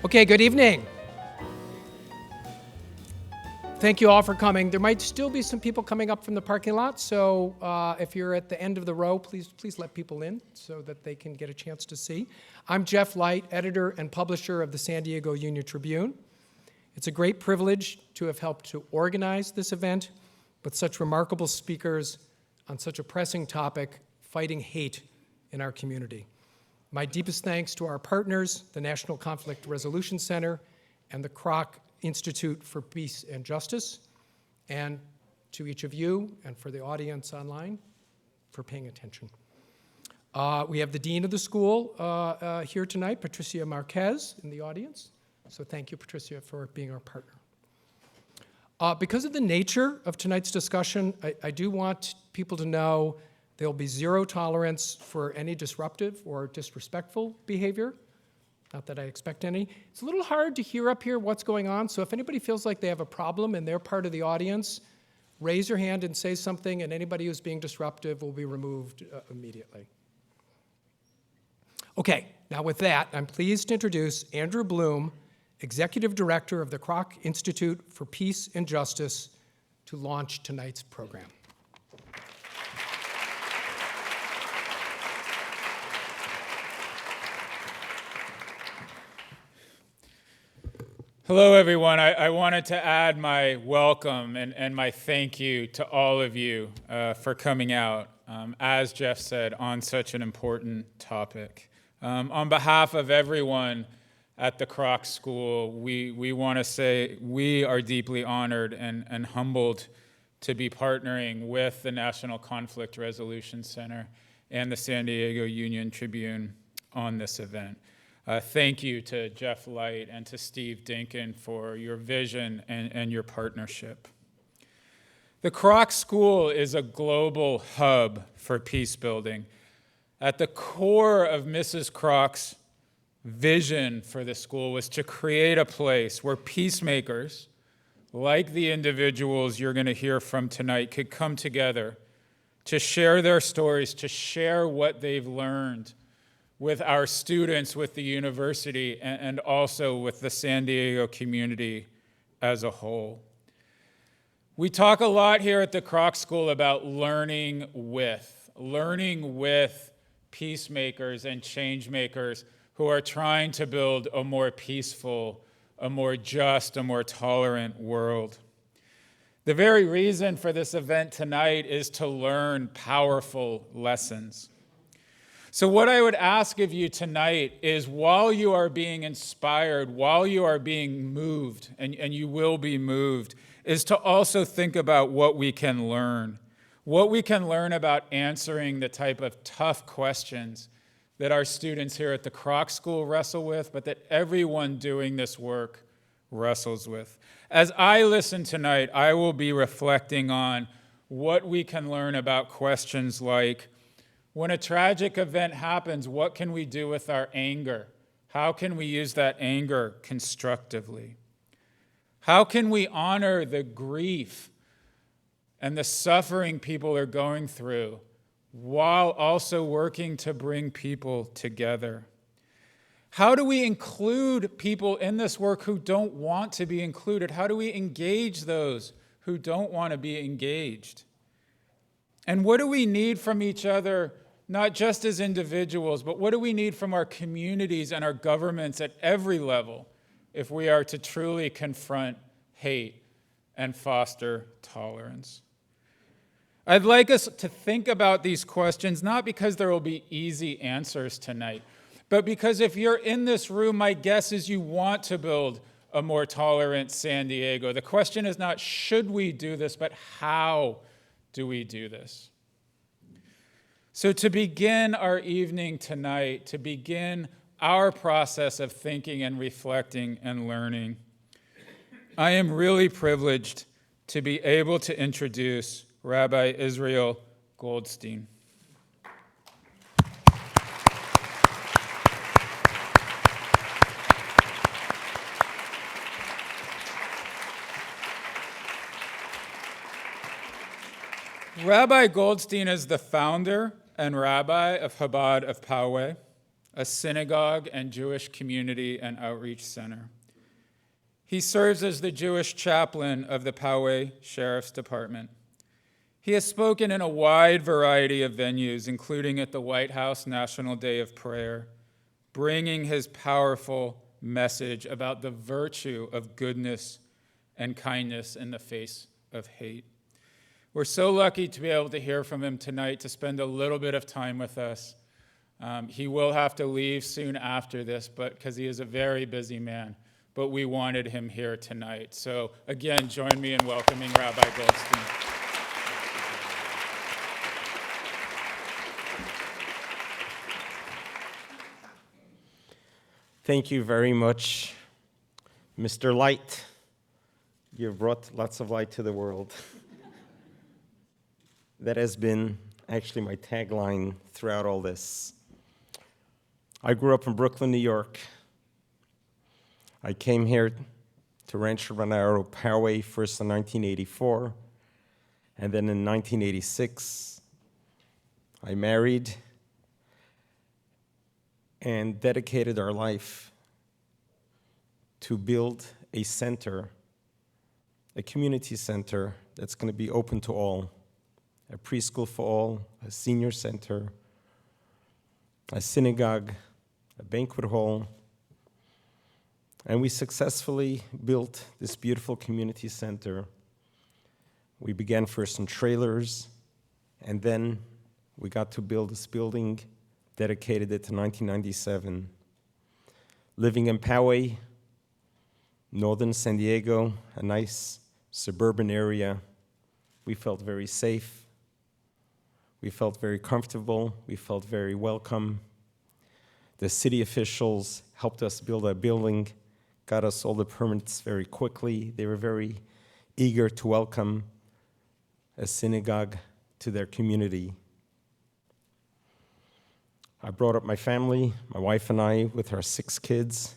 Okay, good evening. Thank you all for coming. There might still be some people coming up from the parking lot, so if you're at the end of the row, please let people in so that they can get a chance to see. I'm Jeff Light, editor and publisher of the San Diego Union-Tribune. It's a great privilege to have helped to organize this event with such remarkable speakers on such a pressing topic, fighting hate in our community. My deepest thanks to our partners, the National Conflict Resolution Center and the Kroc Institute for Peace and Justice, and to each of you and for the audience online for paying attention. We have the dean of the school here tonight, Patricia Marquez, in the audience. So thank you, Patricia, for being our partner. Because of the nature of tonight's discussion, I do want people to know there will be zero tolerance for any disruptive or disrespectful behavior. Not that I expect any. It's a little hard to hear up here what's going on, so if anybody feels like they have a problem and they're part of the audience, raise your hand and say something, and anybody who's being disruptive will be removed immediately. Okay, now with that, I'm pleased to introduce Andrew Blum, Executive Director of the Kroc Institute for Peace and Justice, to launch tonight's program. Hello, everyone. I wanted to add my welcome and my thank you to all of you for coming out, as Jeff said, on such an important topic. On behalf of everyone at the Kroc School, we want to say we are deeply honored and humbled to be partnering with the National Conflict Resolution Center and the San Diego Union-Tribune on this event. Thank you to Jeff Light and to Steve Dinkin for your vision and your partnership. The Kroc School is a global hub for peace building. At the core of Mrs. Kroc's vision for the school was to create a place where peacemakers, like the individuals you're going to hear from tonight, could come together to share their stories, to share what they've learned with our students, with the university, and also with the San Diego community as a whole. We talk a lot here at the Kroc School about learning with peacemakers and change makers who are trying to build a more peaceful, a more just, a more tolerant world. The very reason for this event tonight is to learn powerful lessons. So what I would ask of you tonight is, while you are being inspired, while you are being moved, and you will be moved, is to also think about what we can learn. What we can learn about answering the type of tough questions that our students here at the Kroc School wrestle with, but that everyone doing this work wrestles with. As I listen tonight, I will be reflecting on what we can learn about questions like, when a tragic event happens, what can we do with our anger? How can we use that anger constructively? How can we honor the grief and the suffering people are going through while also working to bring people together? How do we include people in this work who don't want to be included? How do we engage those who don't want to be engaged? And what do we need from each other, not just as individuals, but what do we need from our communities and our governments at every level if we are to truly confront hate and foster tolerance? I'd like us to think about these questions, not because there will be easy answers tonight, but because if you're in this room, my guess is you want to build a more tolerant San Diego. The question is not, should we do this, but how do we do this? So to begin our evening tonight, to begin our process of thinking and reflecting and learning, I am really privileged to be able to introduce Rabbi Yisroel Goldstein. Rabbi Goldstein is the founder and rabbi of Chabad of Poway, a synagogue and Jewish community and outreach center. He serves as the Jewish chaplain of the Poway Sheriff's Department. He has spoken in a wide variety of venues, including at the White House National Day of Prayer, bringing his powerful message about the virtue of goodness and kindness in the face of hate. We're so lucky to be able to hear from him tonight, to spend a little bit of time with us. He will have to leave soon after this, but because he is a very busy man, but we wanted him here tonight. So again, join me in welcoming Rabbi Goldstein. Thank you very much, Mr. Light. You've brought lots of light to the world. That has been actually my tagline throughout all this. I grew up in Brooklyn, New York. I came here to Rancho Bernardo, Poway, first in 1984, and then in 1986, I married and dedicated our life to build a center, a community center that's going to be open to all, a preschool for all, a senior center, a synagogue, a banquet hall. And we successfully built this beautiful community center. We began first in trailers, and then we got to build this building, dedicated it to 1997. Living in Poway, northern San Diego, a nice suburban area, we felt very safe. We felt very comfortable. We felt very welcome. The city officials helped us build our building, got us all the permits very quickly. They were very eager to welcome a synagogue to their community. I brought up my family, my wife and I, with our 6 kids.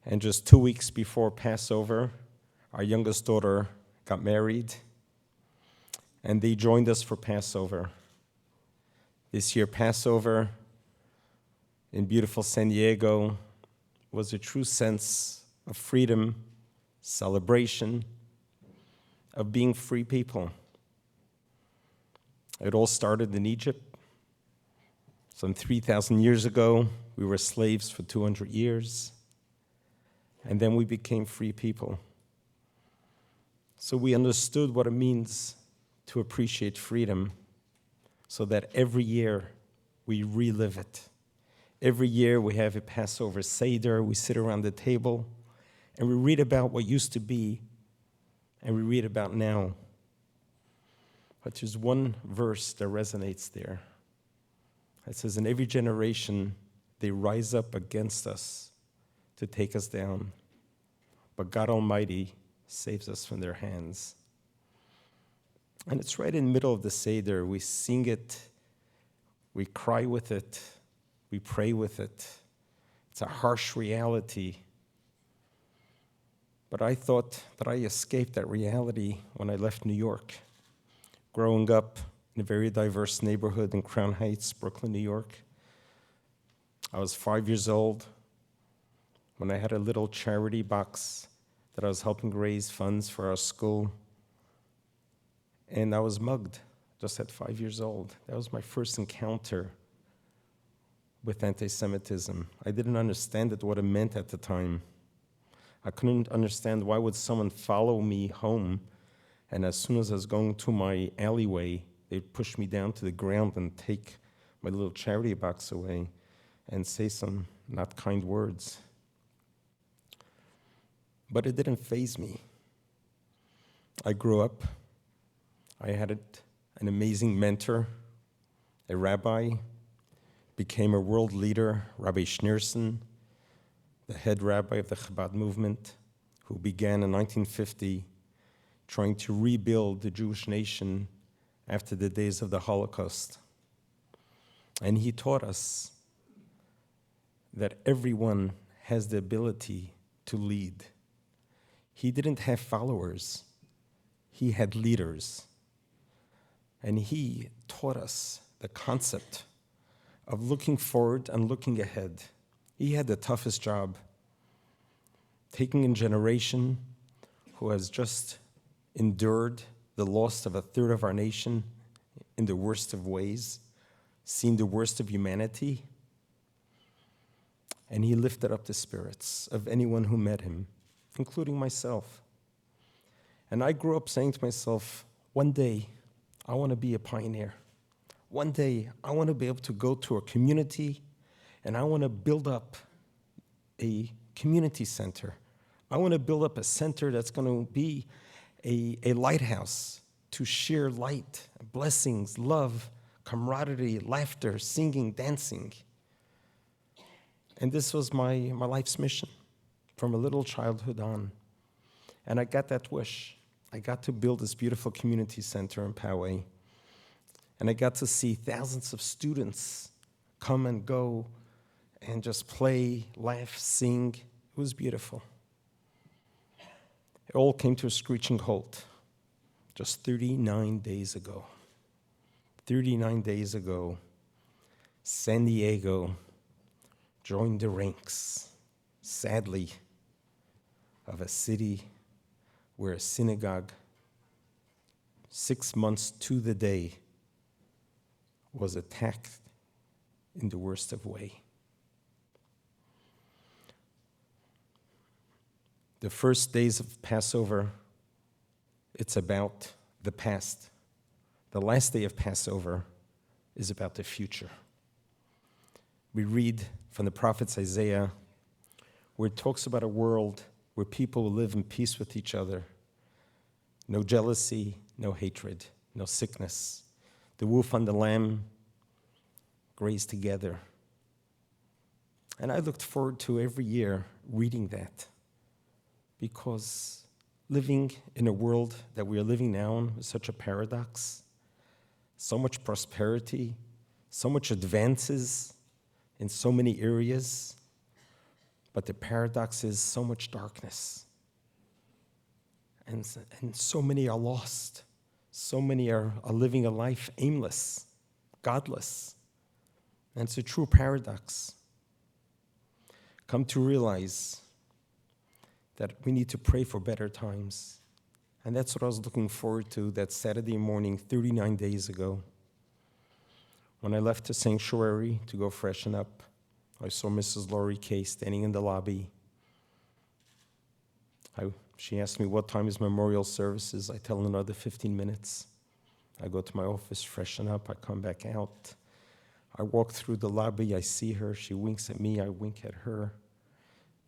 And just 2 weeks before Passover, our youngest daughter got married, and they joined us for Passover. This year, Passover in beautiful San Diego was a true sense of freedom, celebration, of being free people. It all started in Egypt. Some 3,000 years ago, we were slaves for 200 years, and then we became free people. So we understood what it means to appreciate freedom, so that every year we relive it. Every year we have a Passover Seder, we sit around the table, and we read about what used to be, and we read about now. But there's one verse that resonates there. It says, in every generation, they rise up against us to take us down, but God Almighty saves us from their hands. And it's right in the middle of the Seder. We sing it, we cry with it, we pray with it. It's a harsh reality. But I thought that I escaped that reality when I left New York. Growing up in a very diverse neighborhood in Crown Heights, Brooklyn, New York. I was 5 years old when I had a little charity box that I was helping raise funds for our school. And I was mugged just at 5 years old. That was my first encounter with anti-Semitism. I didn't understand what it meant at the time. I couldn't understand why would someone follow me home, and as soon as I was going to my alleyway, they'd push me down to the ground and take my little charity box away and say some not kind words. But it didn't faze me. I grew up. I had an amazing mentor, a rabbi, became a world leader, Rabbi Schneerson, the head rabbi of the Chabad movement, who began in 1950 trying to rebuild the Jewish nation after the days of the Holocaust. And he taught us that everyone has the ability to lead. He didn't have followers. He had leaders. And he taught us the concept of looking forward and looking ahead. He had the toughest job, taking a generation who has just endured the loss of a third of our nation in the worst of ways, seen the worst of humanity, and he lifted up the spirits of anyone who met him, including myself. And I grew up saying to myself, one day, I want to be a pioneer. One day, I want to be able to go to a community and I want to build up a community center. I want to build up a center that's going to be a lighthouse to share light, blessings, love, camaraderie, laughter, singing, dancing. And this was my life's mission from a little childhood on. And I got that wish. I got to build this beautiful community center in Poway. And I got to see thousands of students come and go and just play, laugh, sing. It was beautiful. It all came to a screeching halt just 39 days ago. 39 days ago, San Diego joined the ranks, sadly, of a city where a synagogue, 6 months to the day, was attacked in the worst of way. The first days of Passover, it's about the past. The last day of Passover is about the future. We read from the prophet Isaiah, where it talks about a world where people will live in peace with each other. No jealousy, no hatred, no sickness. The wolf and the lamb graze together. And I looked forward to every year reading that, because living in a world that we are living now in is such a paradox. So much prosperity, so much advances in so many areas, but the paradox is so much darkness. And so many are lost. So many are living a life aimless, godless. And it's a true paradox. Come to realize that we need to pray for better times. And that's what I was looking forward to that Saturday morning, 39 days ago. When I left the sanctuary to go freshen up, I saw Mrs. Laurie Kay standing in the lobby. She asked me what time is memorial services. I tell her another 15 minutes. I go to my office, freshen up, I come back out. I walk through the lobby, I see her, she winks at me, I wink at her.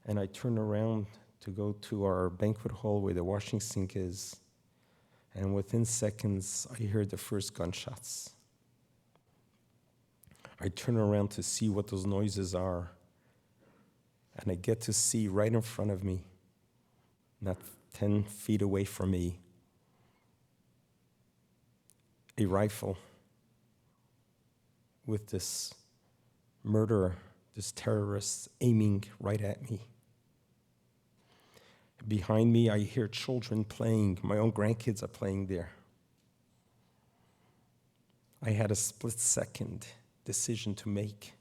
And I turn around to go to our banquet hall where the washing sink is. And within seconds, I hear the first gunshots. I turn around to see what those noises are. And I get to see right in front of me, not 10 feet away from me, a rifle with this murderer, this terrorist aiming right at me. Behind me, I hear children playing. My own grandkids are playing there. I had a split-second decision to make.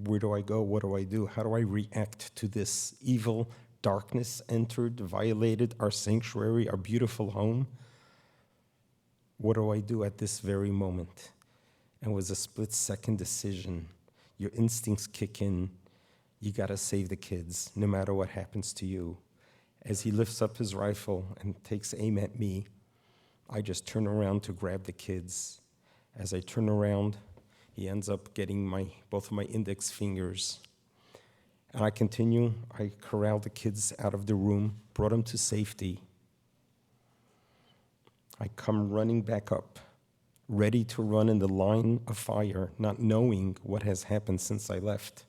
Where do I go? What do I do? How do I react to this evil darkness entered, violated our sanctuary, our beautiful home? What do I do at this very moment? And it was a split-second decision. Your instincts kick in. You got to save the kids, no matter what happens to you. As he lifts up his rifle and takes aim at me, I just turn around to grab the kids. As I turn around, he ends up getting both of my index fingers. And I continue. I corralled the kids out of the room, brought them to safety. I come running back up, ready to run in the line of fire, not knowing what has happened since I left.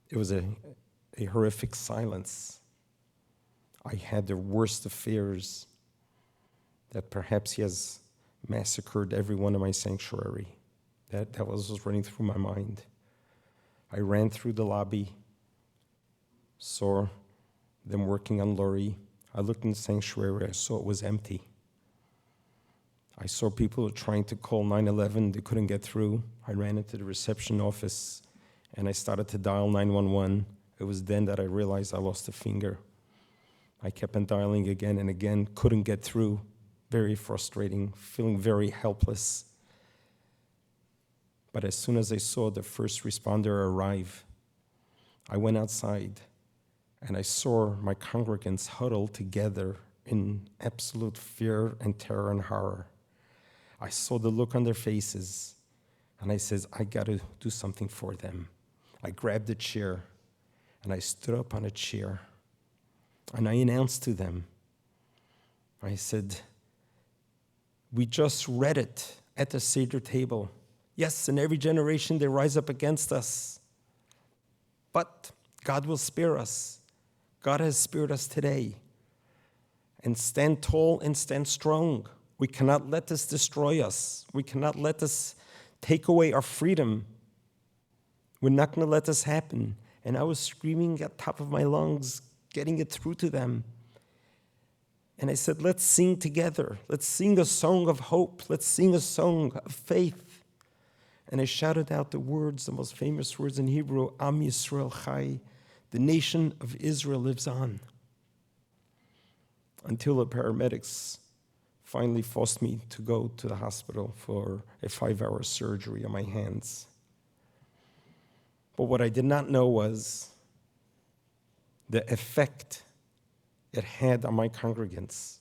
It was a horrific silence. I had the worst of fears that perhaps he has massacred everyone in my sanctuary. That was running through my mind. I ran through the lobby, saw them working on Laurie. I looked in the sanctuary, I saw it was empty. I saw people trying to call 911. They couldn't get through. I ran into the reception office, and I started to dial 911. It was then that I realized I lost a finger. I kept on dialing again and again, couldn't get through. Very frustrating, feeling very helpless. But as soon as I saw the first responder arrive, I went outside, and I saw my congregants huddled together in absolute fear and terror and horror. I saw the look on their faces, and I said, I got to do something for them. I grabbed a chair, and I stood up on a chair, and I announced to them, I said, we just read it at the Seder table. Yes, in every generation they rise up against us, but God will spare us. God has spared us today. And stand tall and stand strong. We cannot let this destroy us. We cannot let this take away our freedom. We're not going to let this happen. And I was screaming at the top of my lungs, getting it through to them. And I said, let's sing together. Let's sing a song of hope. Let's sing a song of faith. And I shouted out the words, the most famous words in Hebrew, Am Yisroel Chai, the nation of Israel lives on. Until the paramedics finally forced me to go to the hospital for a 5-hour surgery on my hands. But what I did not know was the effect it had on my congregants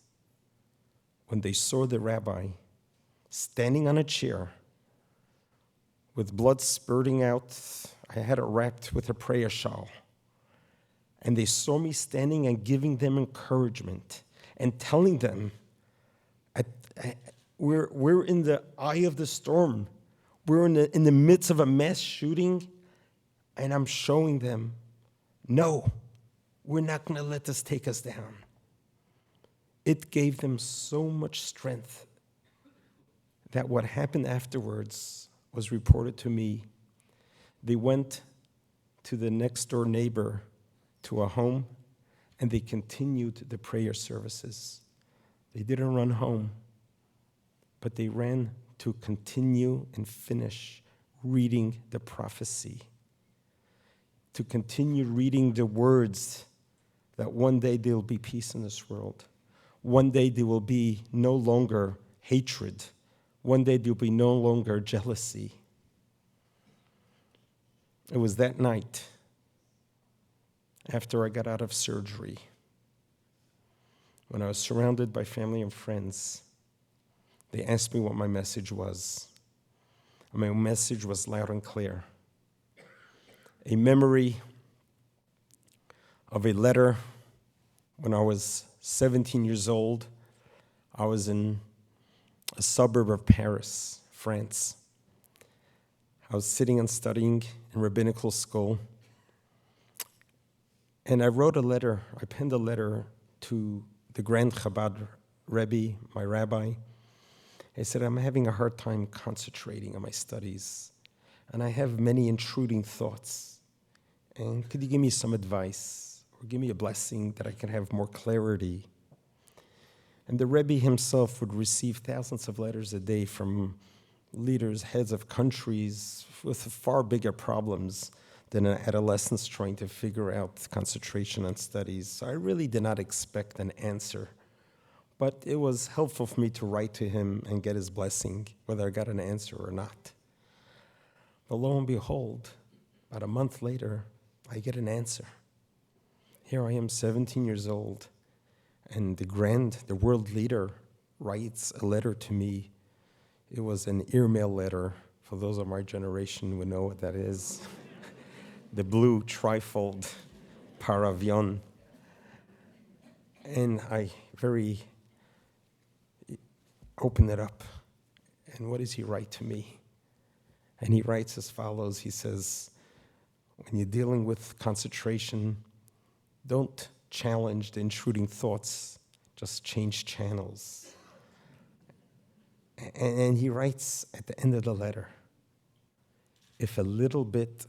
when they saw the rabbi standing on a chair with blood spurting out. I had it wrapped with a prayer shawl. And they saw me standing and giving them encouragement and telling them, we're in the eye of the storm. We're in the midst of a mass shooting, and I'm showing them, no, we're not going to let this take us down. It gave them so much strength that what happened afterwards was reported to me. They went to the next door neighbor to a home, and they continued the prayer services. They didn't run home, but they ran to continue and finish reading the prophecy, to continue reading the words that one day there will be peace in this world. One day there will be no longer hatred. One day there will be no longer jealousy. It was that night, after I got out of surgery, when I was surrounded by family and friends, they asked me what my message was. And my message was loud and clear. A memory of a letter when I was 17 years old. I was in a suburb of Paris, France. I was sitting and studying in rabbinical school. And I wrote a letter, I penned a letter to the Grand Chabad Rebbe, my rabbi. I said, I'm having a hard time concentrating on my studies, and I have many intruding thoughts. And could you give me some advice, or give me a blessing that I can have more clarity? And the Rebbe himself would receive thousands of letters a day from leaders, heads of countries with far bigger problems than an adolescent trying to figure out concentration on studies. So I really did not expect an answer. But it was helpful for me to write to him and get his blessing, whether I got an answer or not. But lo and behold, about a month later, I get an answer. Here I am, 17 years old, and the world leader writes a letter to me. It was an earmail letter. For those of my generation would know what that is. The blue trifold paravion. And I open it up. And what does he write to me? And he writes as follows. He says, when you're dealing with concentration, don't challenge the intruding thoughts, just change channels. And he writes at the end of the letter, if a little bit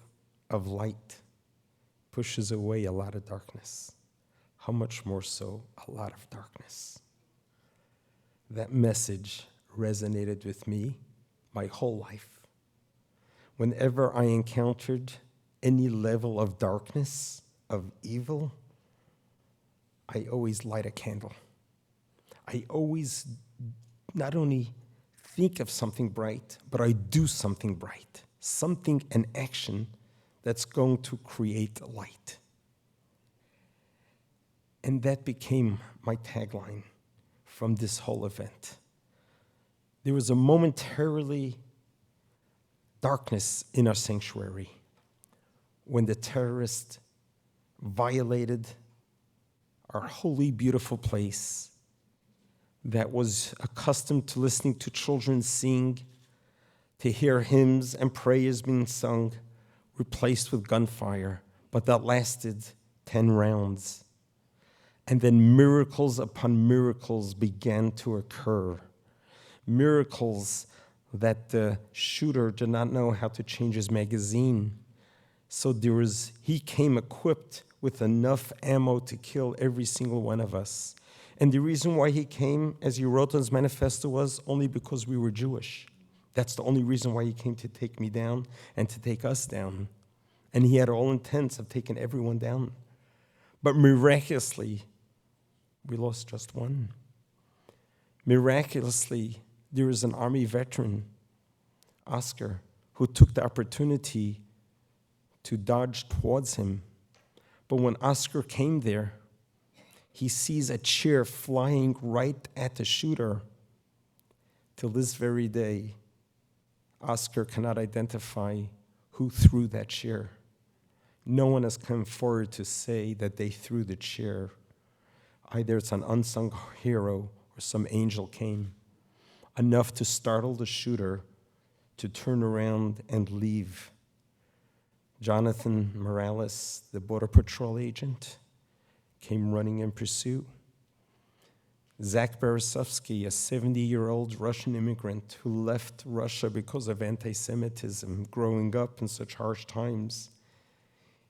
of light pushes away a lot of darkness, how much more so a lot of darkness? That message resonated with me my whole life. Whenever I encountered any level of darkness, of evil, I always light a candle. I always not only think of something bright, but I do something bright, something, an action that's going to create light. And that became my tagline from this whole event. There was a momentarily darkness in our sanctuary when the terrorists violated our holy, beautiful place that was accustomed to listening to children sing, to hear hymns and prayers being sung, replaced with gunfire, but that lasted 10 rounds. And then miracles upon miracles began to occur. Miracles that the shooter did not know how to change his magazine. So he came equipped with enough ammo to kill every single one of us. And the reason why he came, as he wrote in his manifesto, was only because we were Jewish. That's the only reason why he came, to take me down and to take us down. And he had all intents of taking everyone down. But miraculously, we lost just one. Miraculously, there was an Army veteran, Oscar, who took the opportunity to dodge towards him. But when Oscar came there, he sees a chair flying right at the shooter. Till this very day, Oscar cannot identify who threw that chair. No one has come forward to say that they threw the chair. Either it's an unsung hero or some angel came, enough to startle the shooter to turn around and leave. Jonathan Morales, the Border Patrol agent, came running in pursuit. Zach Beresovsky, a 70-year-old Russian immigrant who left Russia because of anti-Semitism, growing up in such harsh times.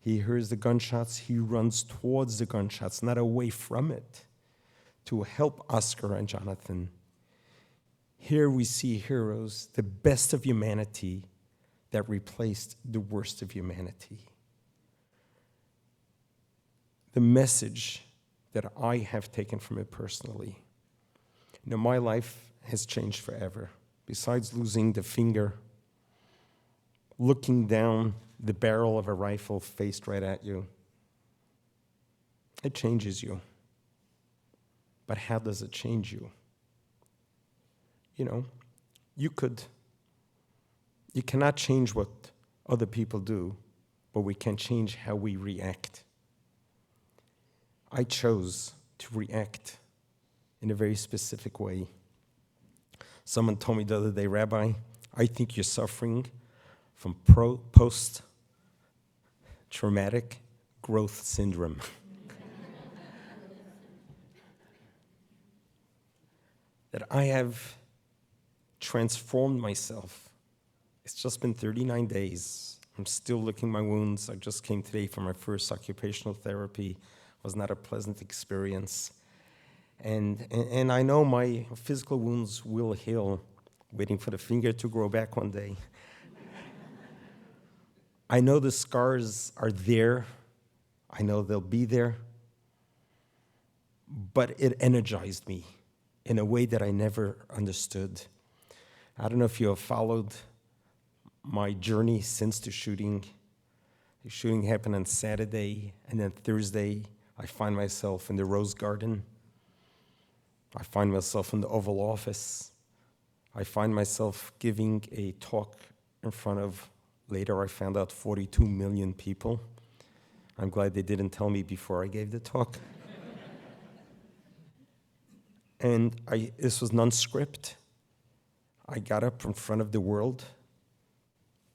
He hears the gunshots, he runs towards the gunshots, not away from it, to help Oscar and Jonathan. Here we see heroes, the best of humanity, that replaced the worst of humanity. The message that I have taken from it personally, my life has changed forever. Besides losing the finger, looking down the barrel of a rifle faced right at you, it changes you. But how does it change you? You cannot change what other people do, but we can change how we react. I chose to react in a very specific way. Someone told me the other day, Rabbi, I think you're suffering from post-traumatic growth syndrome. That I have transformed myself. It's just been 39 days. I'm still licking my wounds. I just came today for my first occupational therapy. It was not a pleasant experience. And I know my physical wounds will heal, waiting for the finger to grow back one day. I know the scars are there. I know they'll be there. But it energized me in a way that I never understood. I don't know if you have followed my journey since the shooting. The shooting happened on Saturday, and then Thursday, I find myself in the Rose Garden. I find myself in the Oval Office. I find myself giving a talk in front of, later I found out, 42 million people. I'm glad they didn't tell me before I gave the talk. And this was non-script. I got up in front of the world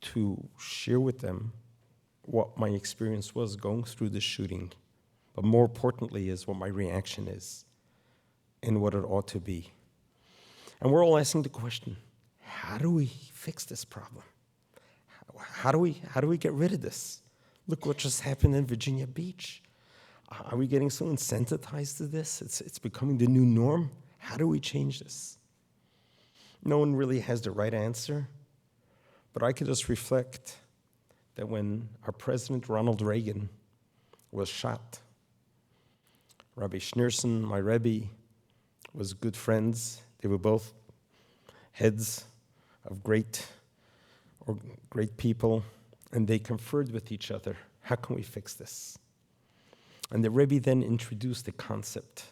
to share with them what my experience was going through the shooting. But more importantly is what my reaction is and what it ought to be. And we're all asking the question, how do we fix this problem? How do we get rid of this? Look what just happened in Virginia Beach. Are we getting so insensitized to this? It's becoming the new norm. How do we change this? No one really has the right answer, but I could just reflect that when our President Ronald Reagan was shot, Rabbi Schneerson, my Rebbe, was good friends. They were both heads of great people, and they conferred with each other, how can we fix this? And the Rebbe then introduced a concept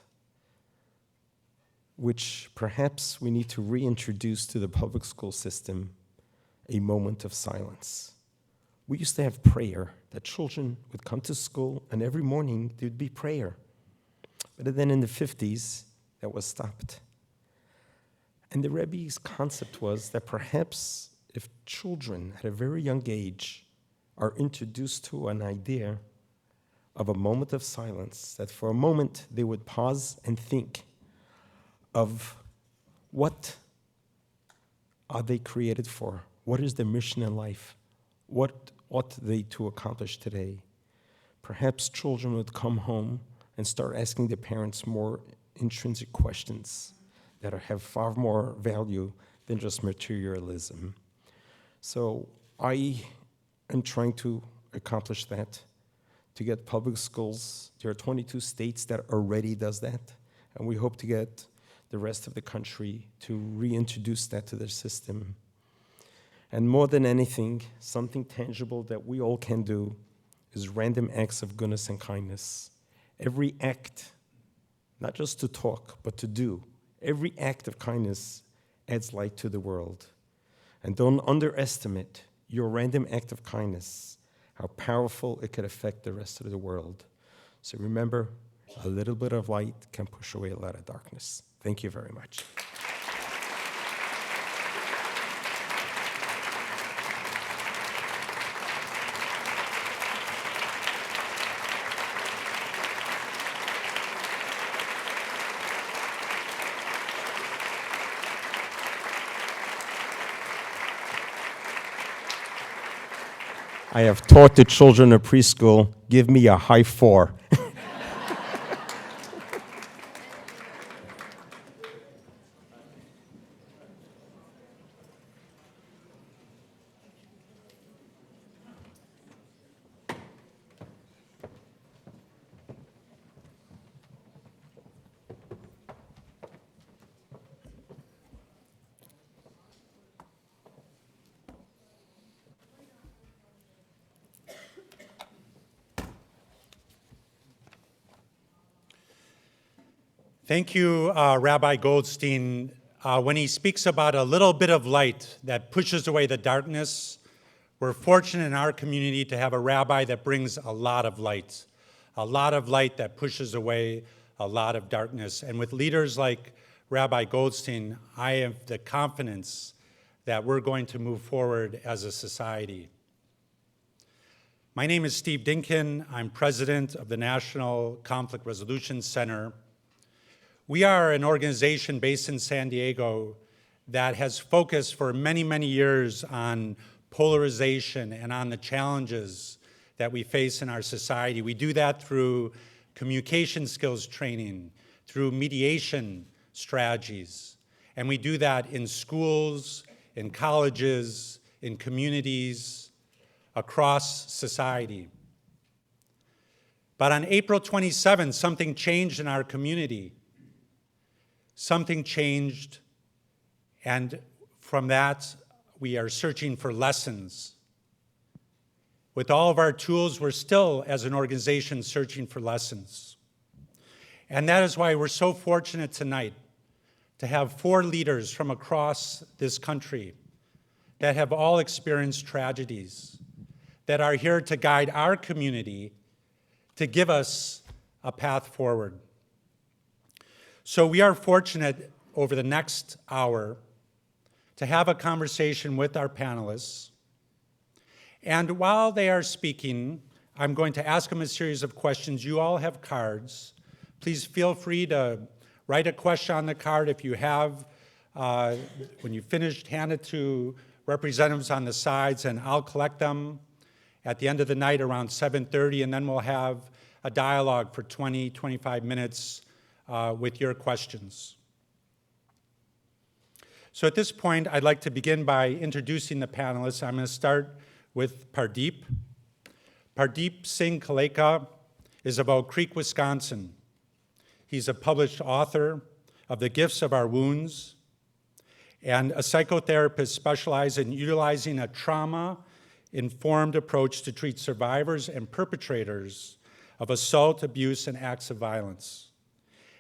which perhaps we need to reintroduce to the public school system, a moment of silence. We used to have prayer, that children would come to school and every morning there would be prayer. But then in the 50s, that was stopped. And the Rebbe's concept was that perhaps if children at a very young age are introduced to an idea of a moment of silence, that for a moment they would pause and think of what are they created for? What is their mission in life? What ought they to accomplish today? Perhaps children would come home and start asking their parents more intrinsic questions that have far more value than just materialism. So I am trying to accomplish that, to get public schools. There are 22 states that already does that, and we hope to get the rest of the country to reintroduce that to their system. And more than anything, something tangible that we all can do is random acts of goodness and kindness. Every act, not just to talk, but to do, every act of kindness adds light to the world. And don't underestimate your random act of kindness, how powerful it could affect the rest of the world. So remember, a little bit of light can push away a lot of darkness. Thank you very much. I have taught the children of preschool, give me a high 4. Thank you, Rabbi Goldstein. When he speaks about a little bit of light that pushes away the darkness, we're fortunate in our community to have a rabbi that brings a lot of light that pushes away a lot of darkness. And with leaders like Rabbi Goldstein, I have the confidence that we're going to move forward as a society. My name is Steve Dinkin. I'm president of the National Conflict Resolution Center. We are an organization based in San Diego that has focused for many, many years on polarization and on the challenges that we face in our society. We do that through communication skills training, through mediation strategies, and we do that in schools, in colleges, in communities, across society. But on April 27th, something changed in our community. Something changed, and from that, we are searching for lessons. With all of our tools, we're still, as an organization, searching for lessons. And that is why we're so fortunate tonight to have 4 leaders from across this country that have all experienced tragedies, that are here to guide our community, to give us a path forward. So we are fortunate over the next hour to have a conversation with our panelists. And while they are speaking, I'm going to ask them a series of questions. You all have cards. Please feel free to write a question on the card. If you have, when you finished, hand it to representatives on the sides, and I'll collect them at the end of the night around 7:30, and then we'll have a dialogue for 20, 25 minutes with your questions. So at this point, I'd like to begin by introducing the panelists. I'm going to start with Pardeep. Pardeep Singh Kaleka is of Oak Creek, Wisconsin. He's a published author of The Gifts of Our Wounds and a psychotherapist specialized in utilizing a trauma-informed approach to treat survivors and perpetrators of assault, abuse, and acts of violence.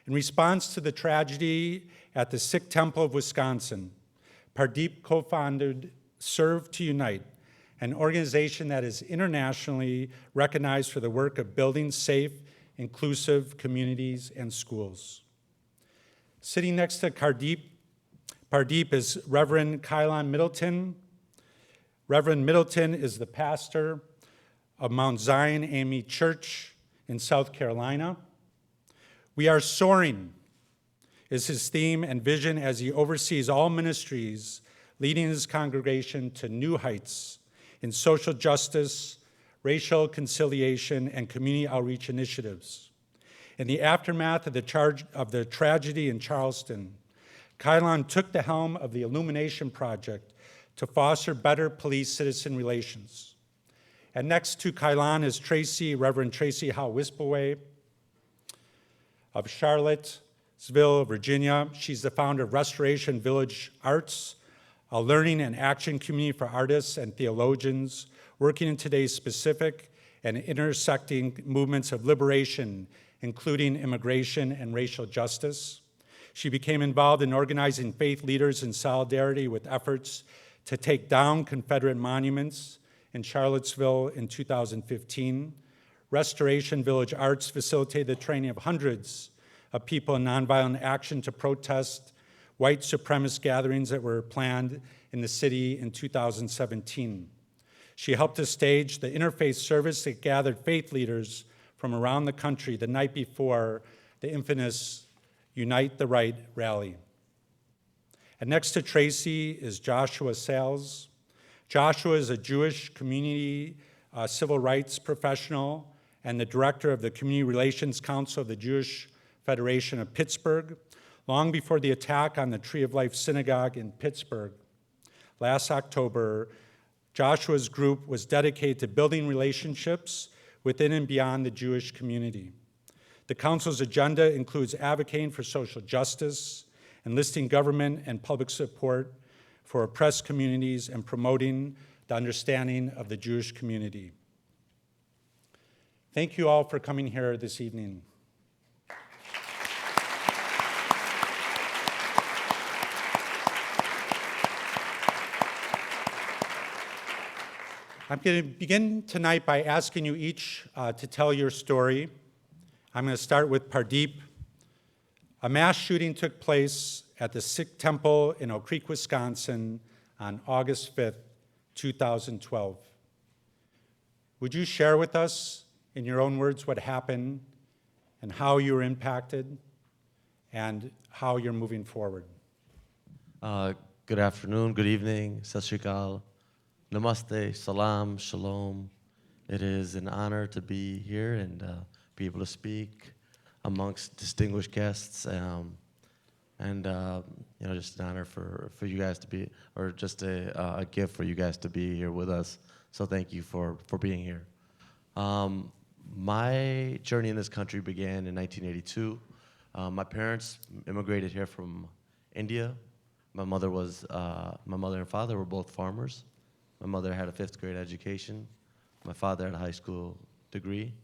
In response to the tragedy at the Sikh Temple of Wisconsin, Pardeep co-founded Serve to Unite, an organization that is internationally recognized for the work of building safe, inclusive communities and schools. Sitting next to Pardeep is Reverend Kylon Middleton. Reverend Middleton is the pastor of Mount Zion AME Church in South Carolina. We are soaring is his theme and vision as he oversees all ministries, leading his congregation to new heights in social justice, racial conciliation, and community outreach initiatives. In the aftermath of the tragedy in Charleston, Kylon took the helm of the Illumination Project to foster better police-citizen relations. And next to Kylon is Tracy, Reverend Tracy Howe Wispelwey of Charlottesville, Virginia. She's the founder of Restoration Village Arts, a learning and action community for artists and theologians working in today's specific and intersecting movements of liberation, including immigration and racial justice. She became involved in organizing faith leaders in solidarity with efforts to take down Confederate monuments in Charlottesville in 2015. Restoration Village Arts facilitated the training of hundreds of people in nonviolent action to protest white supremacist gatherings that were planned in the city in 2017. She helped to stage the interfaith service that gathered faith leaders from around the country the night before the infamous Unite the Right rally. And next to Tracy is Joshua Sayles. Joshua is a Jewish community civil rights professional and the director of the Community Relations Council of the Jewish Federation of Pittsburgh. Long before the attack on the Tree of Life Synagogue in Pittsburgh last October, Joshua's group was dedicated to building relationships within and beyond the Jewish community. The council's agenda includes advocating for social justice, enlisting government and public support for oppressed communities, and promoting the understanding of the Jewish community. Thank you all for coming here this evening. I'm going to begin tonight by asking you each to tell your story. I'm going to start with Pardeep. A mass shooting took place at the Sikh Temple in Oak Creek, Wisconsin on August 5th, 2012. Would you share with us, in your own words, what happened and how you were impacted and how you're moving forward? Good afternoon, good evening, Sat Shri Akal. Namaste, salam, shalom. It is an honor to be here and be able to speak amongst distinguished guests, and just an honor for you guys to be, or just a gift for you guys to be here with us. So thank you for being here. My journey in this country began in 1982. My parents immigrated here from India. My mother and father were both farmers. My mother had a 5th grade education. My father had a high school degree.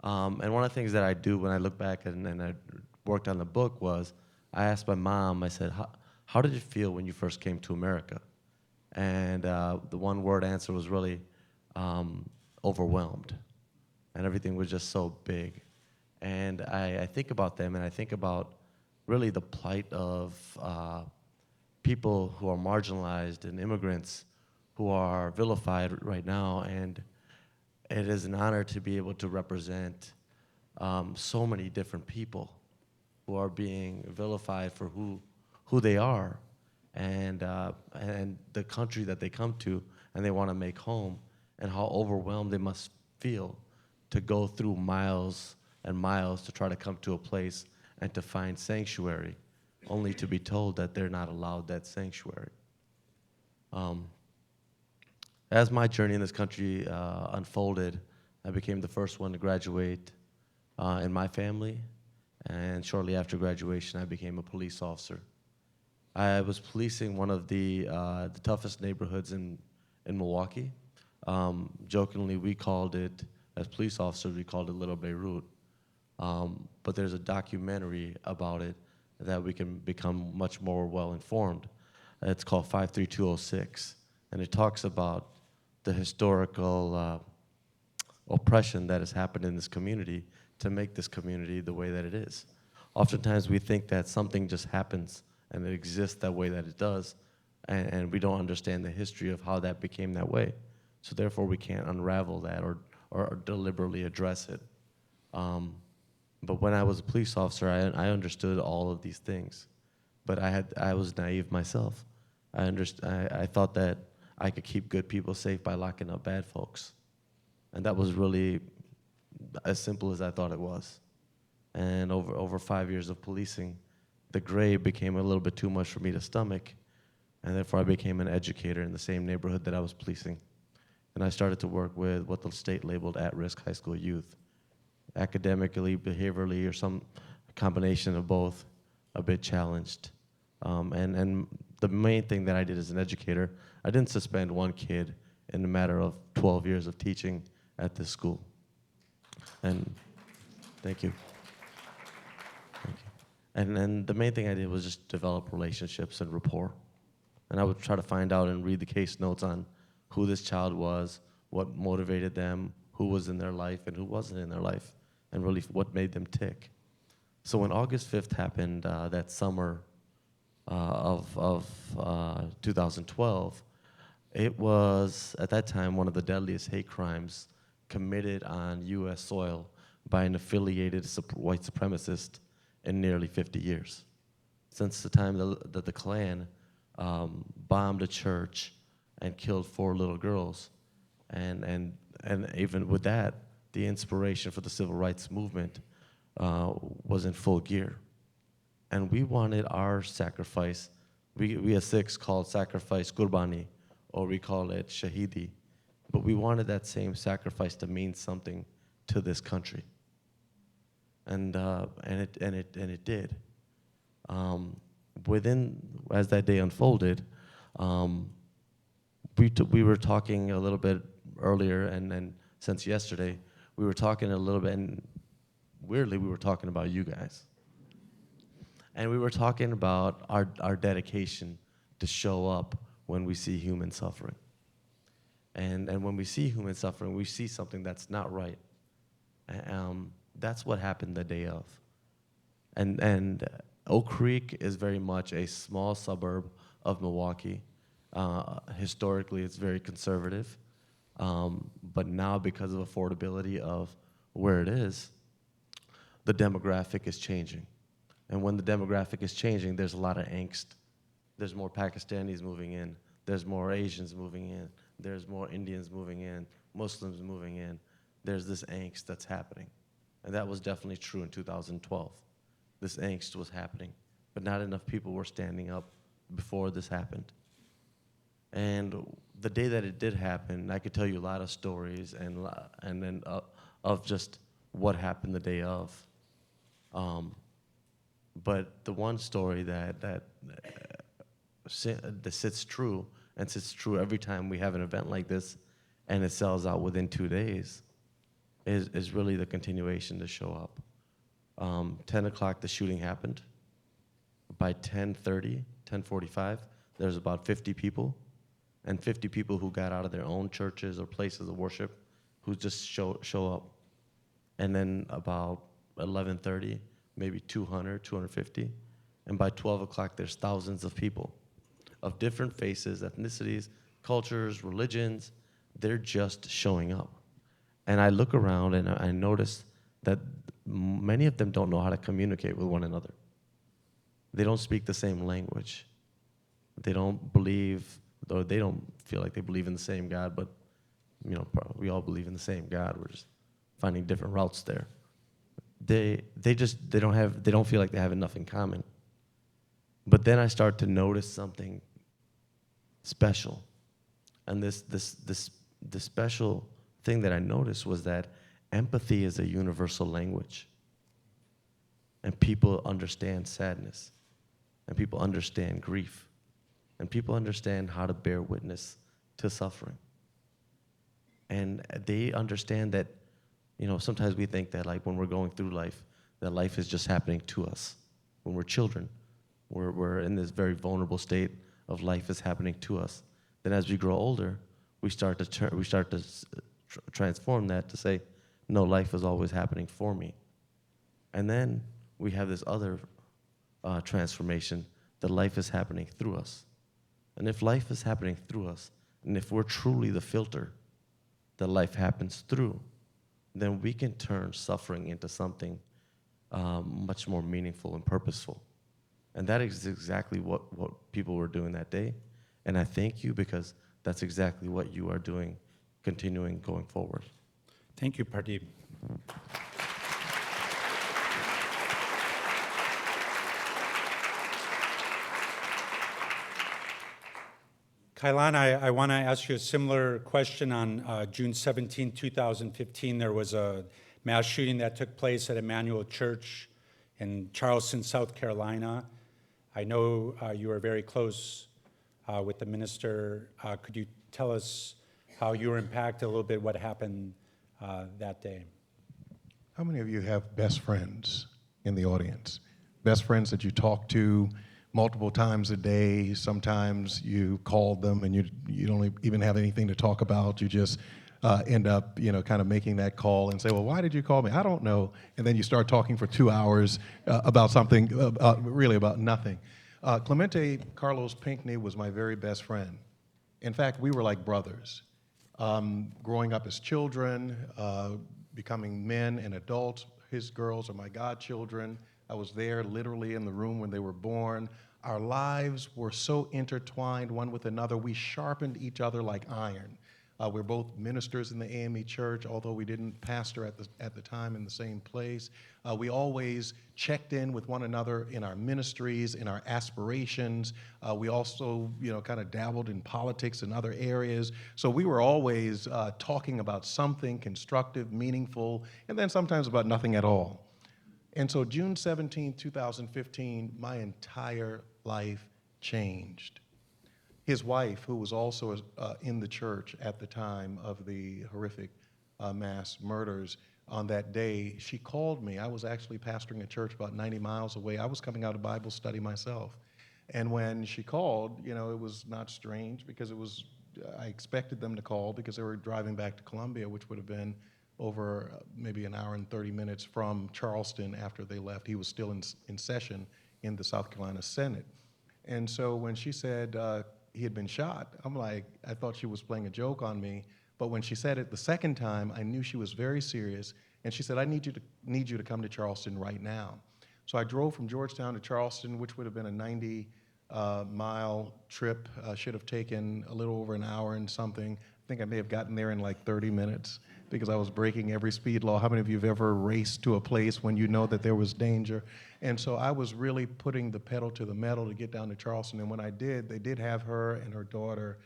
And one of the things that I do when I look back and I worked on the book was I asked my mom, I said, how did it feel when you first came to America? And the one word answer was really overwhelmed. And everything was just so big. And I think about them and I think about really the plight of people who are marginalized and immigrants who are vilified right now, and it is an honor to be able to represent so many different people who are being vilified for who they are, and the country that they come to and they want to make home, and how overwhelmed they must feel to go through miles and miles to try to come to a place and to find sanctuary only to be told that they're not allowed that sanctuary. As my journey in this country unfolded, I became the first one to graduate in my family, and shortly after graduation, I became a police officer. I was policing one of the toughest neighborhoods in Milwaukee. Jokingly, we called it, as police officers, we called it Little Beirut. But there's a documentary about it that we can become much more well-informed. It's called 53206, and it talks about the historical oppression that has happened in this community to make this community the way that it is. Oftentimes we think that something just happens and it exists that way that it does, and we don't understand the history of how that became that way. So therefore we can't unravel that or deliberately address it. But when I was a police officer, I understood all of these things, but I was naive myself. I thought that I could keep good people safe by locking up bad folks. And that was really as simple as I thought it was. And over 5 years of policing, the gray became a little bit too much for me to stomach, and therefore I became an educator in the same neighborhood that I was policing. And I started to work with what the state labeled at-risk high school youth. Academically, behaviorally, or some combination of both, a bit challenged. And the main thing that I did as an educator, I didn't suspend one kid in a matter of 12 years of teaching at this school. And thank you. Thank you. And the main thing I did was just develop relationships and rapport. And I would try to find out and read the case notes on who this child was, what motivated them, who was in their life and who wasn't in their life, and really what made them tick. So when August 5th happened, that summer of 2012, it was, at that time, one of the deadliest hate crimes committed on U.S. soil by an affiliated white supremacist in nearly 50 years. Since the time that the Klan bombed a church and killed 4 little girls. And even with that, the inspiration for the civil rights movement was in full gear. And we wanted our sacrifice, we as Sikhs call sacrifice Qurbani, or we call it Shahidi. But we wanted that same sacrifice to mean something to this country. And it did. As that day unfolded, we were talking a little bit earlier, and since yesterday, we were talking a little bit, and weirdly, we were talking about you guys. And we were talking about our dedication to show up when we see human suffering. And when we see human suffering, we see something that's not right. That's what happened the day of. And Oak Creek is very much a small suburb of Milwaukee. Historically, it's very conservative. But now, because of affordability of where it is, the demographic is changing. And when the demographic is changing, there's a lot of angst. There's more Pakistanis moving in. There's more Asians moving in. There's more Indians moving in, Muslims moving in. There's this angst that's happening. And that was definitely true in 2012. This angst was happening, but not enough people were standing up before this happened. And the day that it did happen, I could tell you a lot of stories and of just what happened the day of. But the one story that sits true, and sits true every time we have an event like this, and it sells out within 2 days, is really the continuation to show up. 10 o'clock, the shooting happened. By 10:30, 10:45, there's about 50 people, and 50 people who got out of their own churches or places of worship who just show up. And then about 11:30, maybe 200, 250, and by 12 o'clock, there's thousands of people of different faces, ethnicities, cultures, religions. They're just showing up. And I look around and I notice that many of them don't know how to communicate with one another. They don't speak the same language. They don't believe, or they don't feel like they believe in the same God, but we all believe in the same God. We're just finding different routes there. They don't feel like they have enough in common. But then I start to notice something special. And this special thing that I noticed was that empathy is a universal language. And people understand sadness. And people understand grief. And people understand how to bear witness to suffering. And they understand that, sometimes we think that like when we're going through life, that life is just happening to us. When we're children, we're in this very vulnerable state of life is happening to us. Then as we grow older, we start to transform that to say, no, life is always happening for me. And then we have this other transformation, that life is happening through us. And if life is happening through us, and if we're truly the filter that life happens through, then we can turn suffering into something much more meaningful and purposeful. And that is exactly what people were doing that day. And I thank you because that's exactly what you are doing, continuing going forward. Thank you, Pardeep. Kylon, I want to ask you a similar question. On June 17, 2015, there was a mass shooting that took place at Emmanuel Church in Charleston, South Carolina. I know you were very close with the minister. Could you tell us how you were impacted, a little bit what happened that day? How many of you have best friends in the audience? Best friends that you talk to multiple times a day. Sometimes you call them and you don't even have anything to talk about. You just end up, kind of making that call and say, well, why did you call me? I don't know. And then you start talking for 2 hours about something, really about nothing. Clemente Carlos Pinckney was my very best friend. In fact, we were like brothers. Growing up as children, becoming men and adults, his girls are my godchildren. I was there literally in the room when they were born. Our lives were so intertwined one with another. We sharpened each other like iron. We're both ministers in the AME church, although we didn't pastor at the time in the same place. We always checked in with one another in our ministries, in our aspirations. We also, kind of dabbled in politics and other areas. So we were always talking about something constructive, meaningful, and then sometimes about nothing at all. And so June 17, 2015, my entire life changed. His wife, who was also in the church at the time of the horrific mass murders on that day, she called me. I was actually pastoring a church about 90 miles away. I was coming out of Bible study myself. And when she called, it was not strange because I expected them to call because they were driving back to Columbia, which would have been over maybe an hour and 30 minutes from Charleston after they left. He was still in session in the South Carolina Senate. And so when she said he had been shot, I thought she was playing a joke on me. But when she said it the second time, I knew she was very serious. And she said, I need you to come to Charleston right now. So I drove from Georgetown to Charleston, which would have been a 90-mile trip. Should have taken a little over an hour and something. I think I may have gotten there in like 30 minutes. Because I was breaking every speed law. How many of you have ever raced to a place when you know that there was danger? And so I was really putting the pedal to the metal to get down to Charleston. And when I did, they did have her and her daughter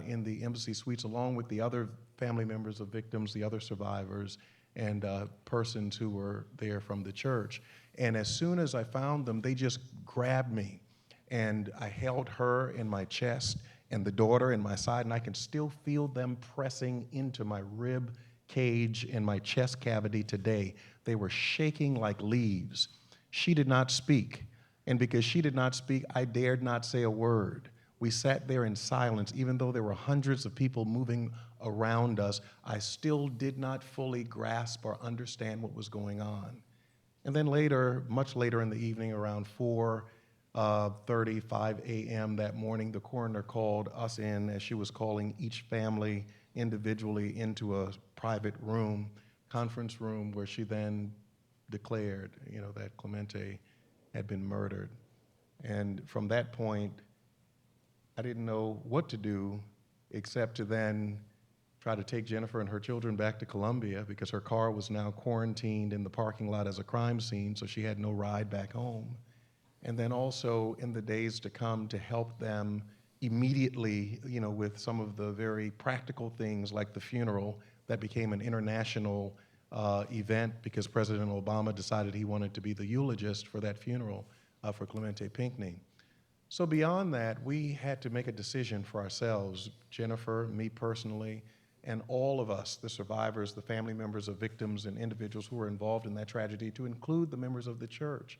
in the embassy suites, along with the other family members of victims, the other survivors, and persons who were there from the church. And as soon as I found them, they just grabbed me. And I held her in my chest and the daughter in my side, and I can still feel them pressing into my rib cage in my chest cavity today. They were shaking like leaves. She did not speak. And because she did not speak, I dared not say a word. We sat there in silence. Even though there were hundreds of people moving around us, I still did not fully grasp or understand what was going on. And then later, much later in the evening, around 4:35 a.m. that morning, the coroner called us in as she was calling each family individually into a private room, conference room, where she then declared, that Clemente had been murdered. And from that point, I didn't know what to do except to then try to take Jennifer and her children back to Columbia because her car was now quarantined in the parking lot as a crime scene, so she had no ride back home. and then also in the days to come to help them immediately, with some of the very practical things like the funeral that became an international event because President Obama decided he wanted to be the eulogist for that funeral for Clemente Pinckney. So beyond that, we had to make a decision for ourselves, Jennifer, me personally, and all of us, the survivors, the family members of victims and individuals who were involved in that tragedy, to include the members of the church,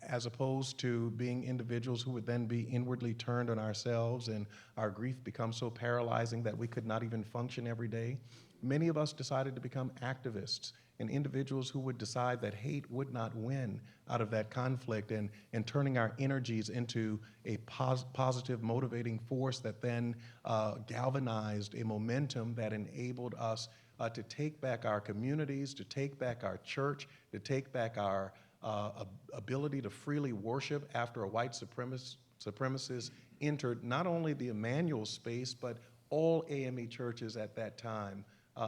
as opposed to being individuals who would then be inwardly turned on ourselves and our grief becomes so paralyzing that we could not even function every day. Many of us decided to become activists and individuals who would decide that hate would not win out of that conflict, and turning our energies into a positive, motivating force that then galvanized a momentum that enabled us to take back our communities, to take back our church, to take back our ability to freely worship after a white supremacist entered not only the Emmanuel space, but all AME churches at that time.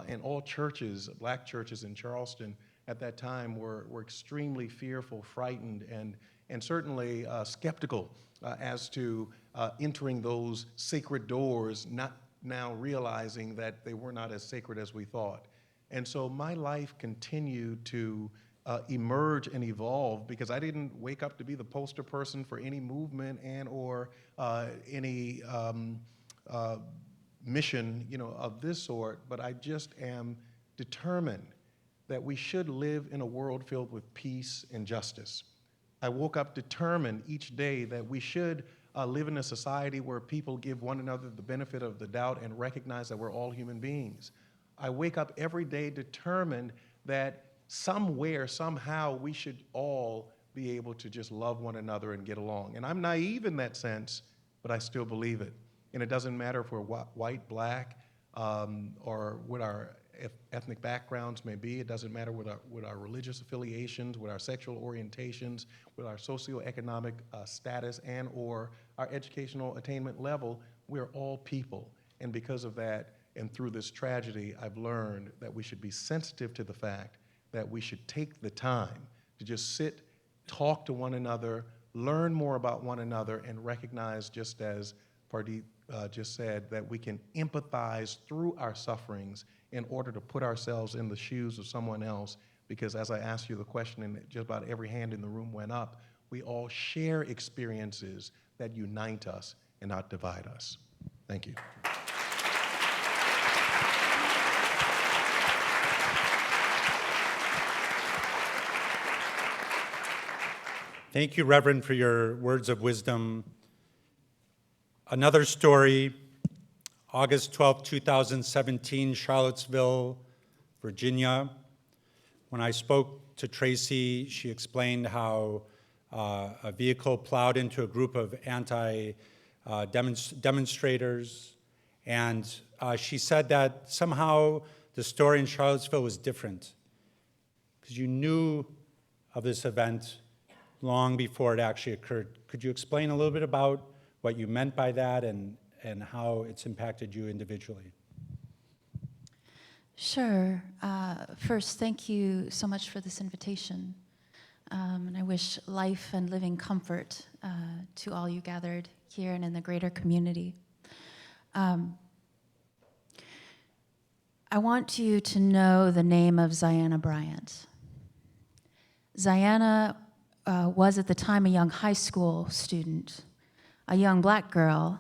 And all churches, black churches in Charleston at that time were extremely fearful, frightened, and certainly skeptical as to entering those sacred doors, not now realizing that they were not as sacred as we thought. And so my life continued to emerge and evolve because I didn't wake up to be the poster person for any movement and or any mission, of this sort, but I just am determined that we should live in a world filled with peace and justice. I woke up determined each day that we should live in a society where people give one another the benefit of the doubt and recognize that we're all human beings. I wake up every day determined that somewhere, somehow, we should all be able to just love one another and get along. And I'm naive in that sense, but I still believe it. And it doesn't matter if we're white, black, or what our ethnic backgrounds may be. It doesn't matter what our religious affiliations, what our sexual orientations, what our socioeconomic status and or our educational attainment level. We're all people. And because of that, and through this tragedy, I've learned that we should be sensitive to the fact that we should take the time to just sit, talk to one another, learn more about one another, and recognize, just as Pardeep just said, that we can empathize through our sufferings in order to put ourselves in the shoes of someone else, because as I asked you the question and just about every hand in the room went up, we all share experiences that unite us and not divide us. Thank you. Thank you, Reverend, for your words of wisdom. Another story, August 12, 2017, Charlottesville, Virginia. When I spoke to Tracy, she explained how a vehicle plowed into a group of demonstrators, and she said that somehow the story in Charlottesville was different because you knew of this event long before it actually occurred. Could you explain a little bit about what you meant by that and how it's impacted you individually? Sure. First, thank you so much for this invitation. And I wish life and living comfort to all you gathered here and in the greater community. I want you to know the name of Ziana Bryant. Ziana was at the time a young high school student, a young black girl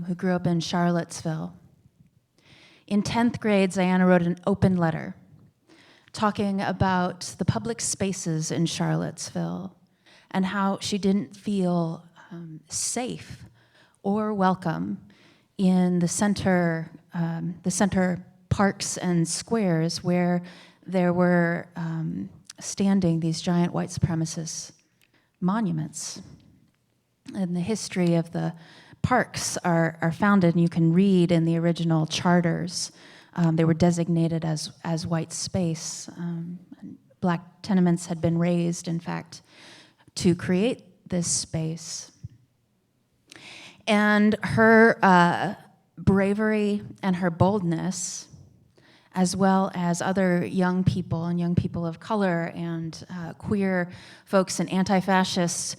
who grew up in Charlottesville. In 10th grade, Ziana wrote an open letter talking about the public spaces in Charlottesville and how she didn't feel safe or welcome in the center parks and squares where there were standing these giant white supremacist monuments. And the history of the parks are founded, and you can read in the original charters. They were designated as white space. Black tenements had been raised, in fact, to create this space. And her bravery and her boldness, as well as other young people and young people of color and queer folks and anti-fascists,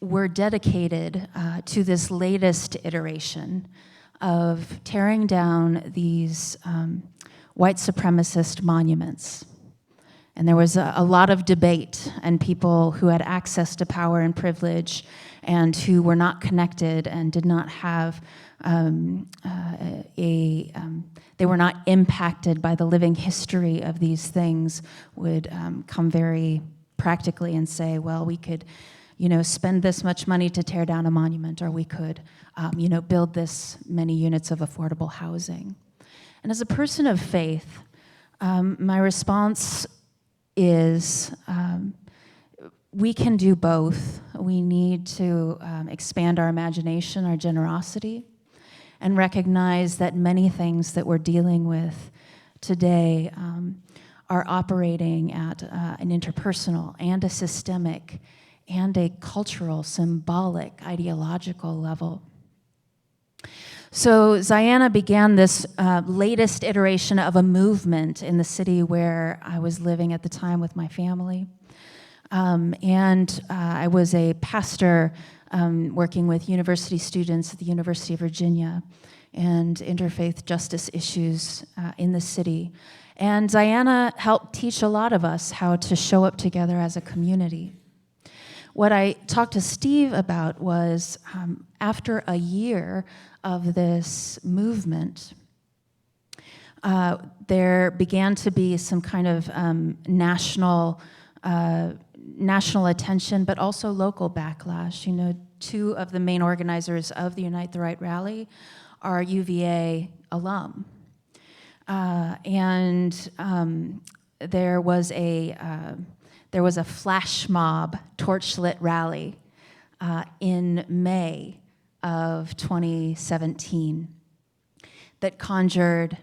were dedicated to this latest iteration of tearing down these white supremacist monuments. And there was a lot of debate, and people who had access to power and privilege and who were not connected and did not have they were not impacted by the living history of these things would come very practically and say, well, we could, spend this much money to tear down a monument, or we could, build this many units of affordable housing. And as a person of faith, my response is we can do both. We need to expand our imagination, our generosity, and recognize that many things that we're dealing with today are operating at an interpersonal and a systemic and a cultural, symbolic, ideological level. So Zayana began this latest iteration of a movement in the city where I was living at the time with my family. And I was a pastor working with university students at the University of Virginia and interfaith justice issues in the city. And Zayana helped teach a lot of us how to show up together as a community. What I talked to Steve about was after a year of this movement, there began to be some kind of national attention, but also local backlash. Two of the main organizers of the Unite the Right rally are UVA alum. And there was a flash mob torchlit rally in May of 2017 that conjured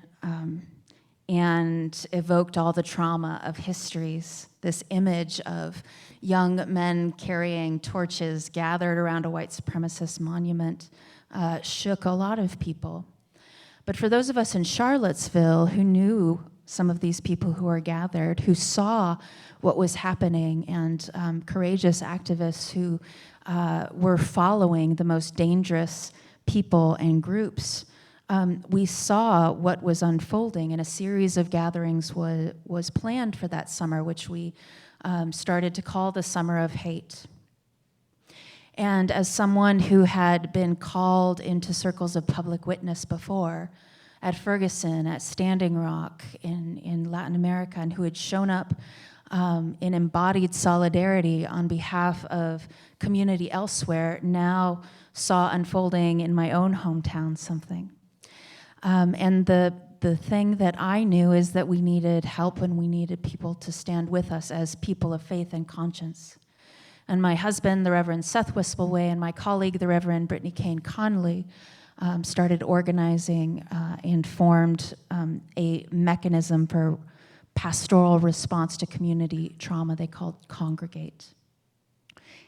and evoked all the trauma of histories. This image of young men carrying torches gathered around a white supremacist monument shook a lot of people. But for those of us in Charlottesville who knew some of these people who were gathered, who saw what was happening, and courageous activists who were following the most dangerous people and groups, we saw what was unfolding, and a series of gatherings was planned for that summer, which we started to call the Summer of Hate. And as someone who had been called into circles of public witness before, at Ferguson, at Standing Rock in Latin America, and who had shown up in embodied solidarity on behalf of community elsewhere, now saw unfolding in my own hometown something. And the thing that I knew is that we needed help, and we needed people to stand with us as people of faith and conscience. And my husband, the Reverend Seth Wispelwey, and my colleague, the Reverend Brittany Kane Conley, started organizing and formed a mechanism for pastoral response to community trauma they called Congregate.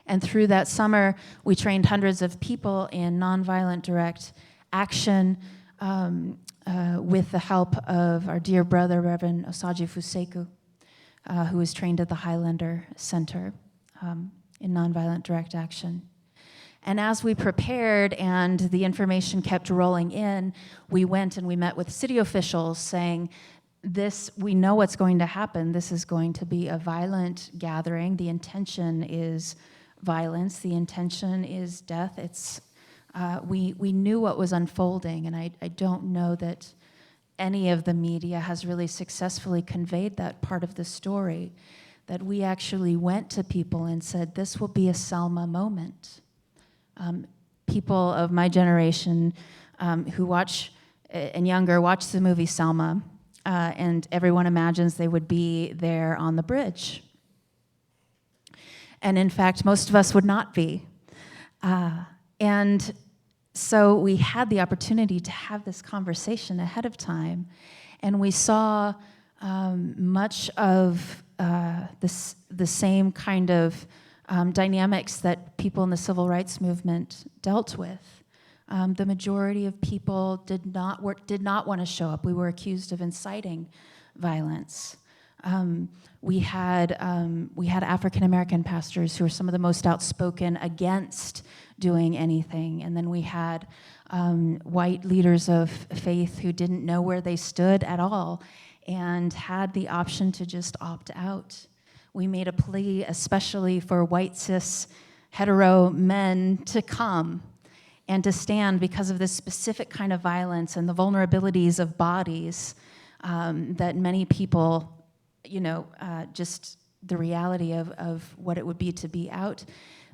And through that summer, we trained hundreds of people in nonviolent direct action with the help of our dear brother, Reverend Osaji Fuseku, who was trained at the Highlander Center in nonviolent direct action. And as we prepared and the information kept rolling in, we went and we met with city officials saying, we know what's going to happen. This is going to be a violent gathering. The intention is violence. The intention is death. We knew what was unfolding, and I don't know that any of the media has really successfully conveyed that part of the story, that we actually went to people and said, this will be a Selma moment. People of my generation who watch, and younger, watch the movie Selma, and everyone imagines they would be there on the bridge. And in fact, most of us would not be. And so we had the opportunity to have this conversation ahead of time, and we saw much of the same kind of dynamics that people in the civil rights movement dealt with. The majority of people did not want to show up. We were accused of inciting violence. We had African American pastors who were some of the most outspoken against doing anything, and then we had white leaders of faith who didn't know where they stood at all and had the option to just opt out. We made a plea especially for white cis hetero men to come and to stand because of this specific kind of violence and the vulnerabilities of bodies that many people, just the reality of what it would be to be out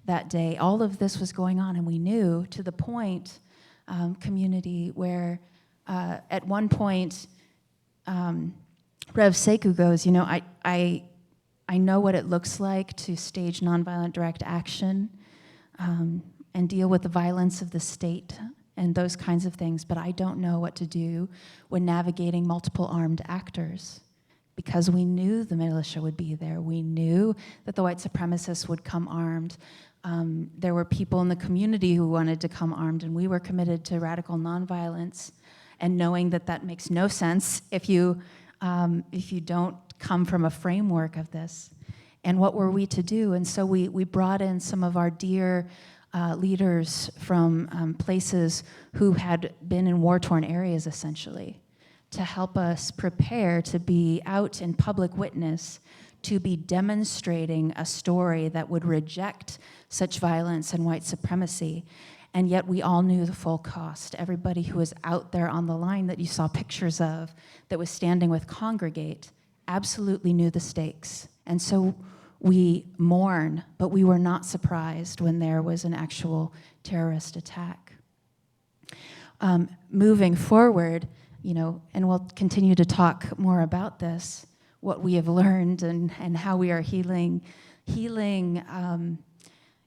that day. All of this was going on, and we knew to the point, community, where at one point, Rev Sekou goes, I know what it looks like to stage nonviolent direct action and deal with the violence of the state and those kinds of things, but I don't know what to do when navigating multiple armed actors. Because we knew the militia would be there. We knew that the white supremacists would come armed. There were people in the community who wanted to come armed, and we were committed to radical nonviolence, and knowing that that makes no sense if you don't come from a framework of this. And what were we to do? And so we brought in some of our dear leaders from places who had been in war-torn areas, essentially, to help us prepare to be out in public witness, to be demonstrating a story that would reject such violence and white supremacy. And yet we all knew the full cost. Everybody who was out there on the line that you saw pictures of, that was standing with Congregate, absolutely knew the stakes. And so we mourn, but we were not surprised when there was an actual terrorist attack. Moving forward, and we'll continue to talk more about this, what we have learned and how we are healing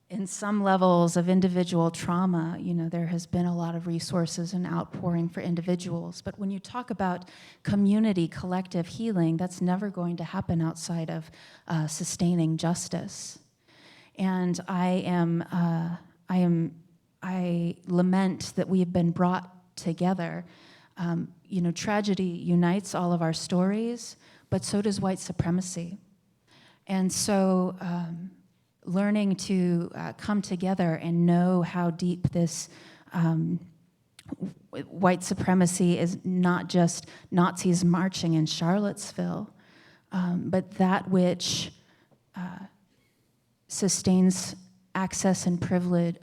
in some levels of individual trauma. There has been a lot of resources and outpouring for individuals, but when you talk about community, collective healing, that's never going to happen outside of sustaining justice. And I lament that we have been brought together. Tragedy unites all of our stories, but so does white supremacy. And so learning to come together and know how deep this white supremacy is, not just Nazis marching in Charlottesville, but that which sustains access to privilege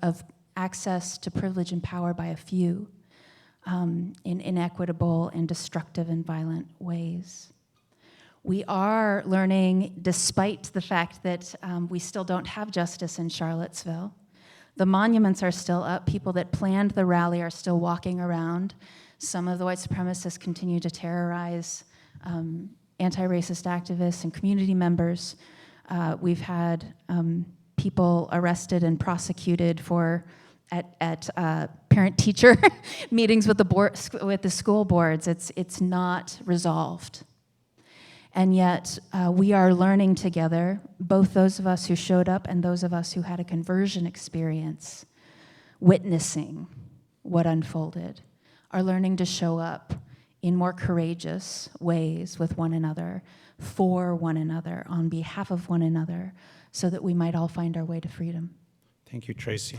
and power by a few. In inequitable and destructive and violent ways. We are learning, despite the fact that we still don't have justice in Charlottesville. The monuments are still up. People that planned the rally are still walking around. Some of the white supremacists continue to terrorize anti-racist activists and community members. We've had people arrested and prosecuted at parent-teacher meetings with the school boards. It's not resolved. And yet we are learning together, both those of us who showed up and those of us who had a conversion experience, witnessing what unfolded, are learning to show up in more courageous ways with one another, for one another, on behalf of one another, so that we might all find our way to freedom. Thank you, Tracy.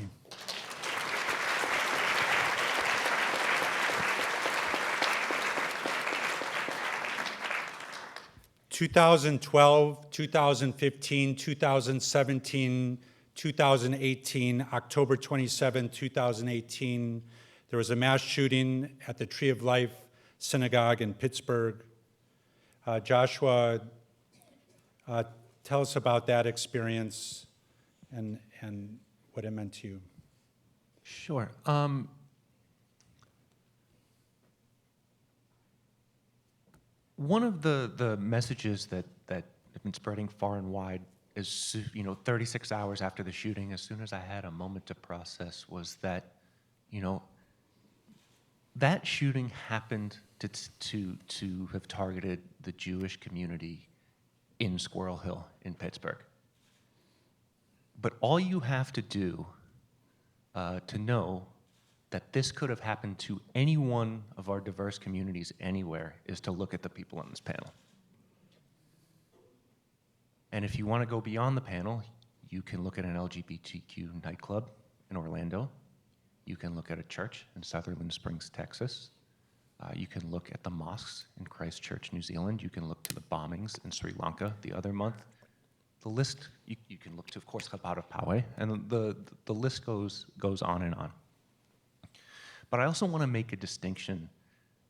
2012, 2015, 2017, 2018, October 27, 2018, there was a mass shooting at the Tree of Life Synagogue in Pittsburgh. Joshua, tell us about that experience and what it meant to you. Sure. One of the messages that have been spreading far and wide is, 36 hours after the shooting, as soon as I had a moment to process, was that, that shooting happened to have targeted the Jewish community in Squirrel Hill in Pittsburgh. But all you have to do to know that this could have happened to any one of our diverse communities anywhere is to look at the people on this panel. And if you want to go beyond the panel, you can look at an LGBTQ nightclub in Orlando. You can look at a church in Sutherland Springs, Texas. You can look at the mosques in Christchurch, New Zealand. You can look to the bombings in Sri Lanka the other month. The list, you can look to, of course, Chabad of Poway, and the list goes on and on. But I also want to make a distinction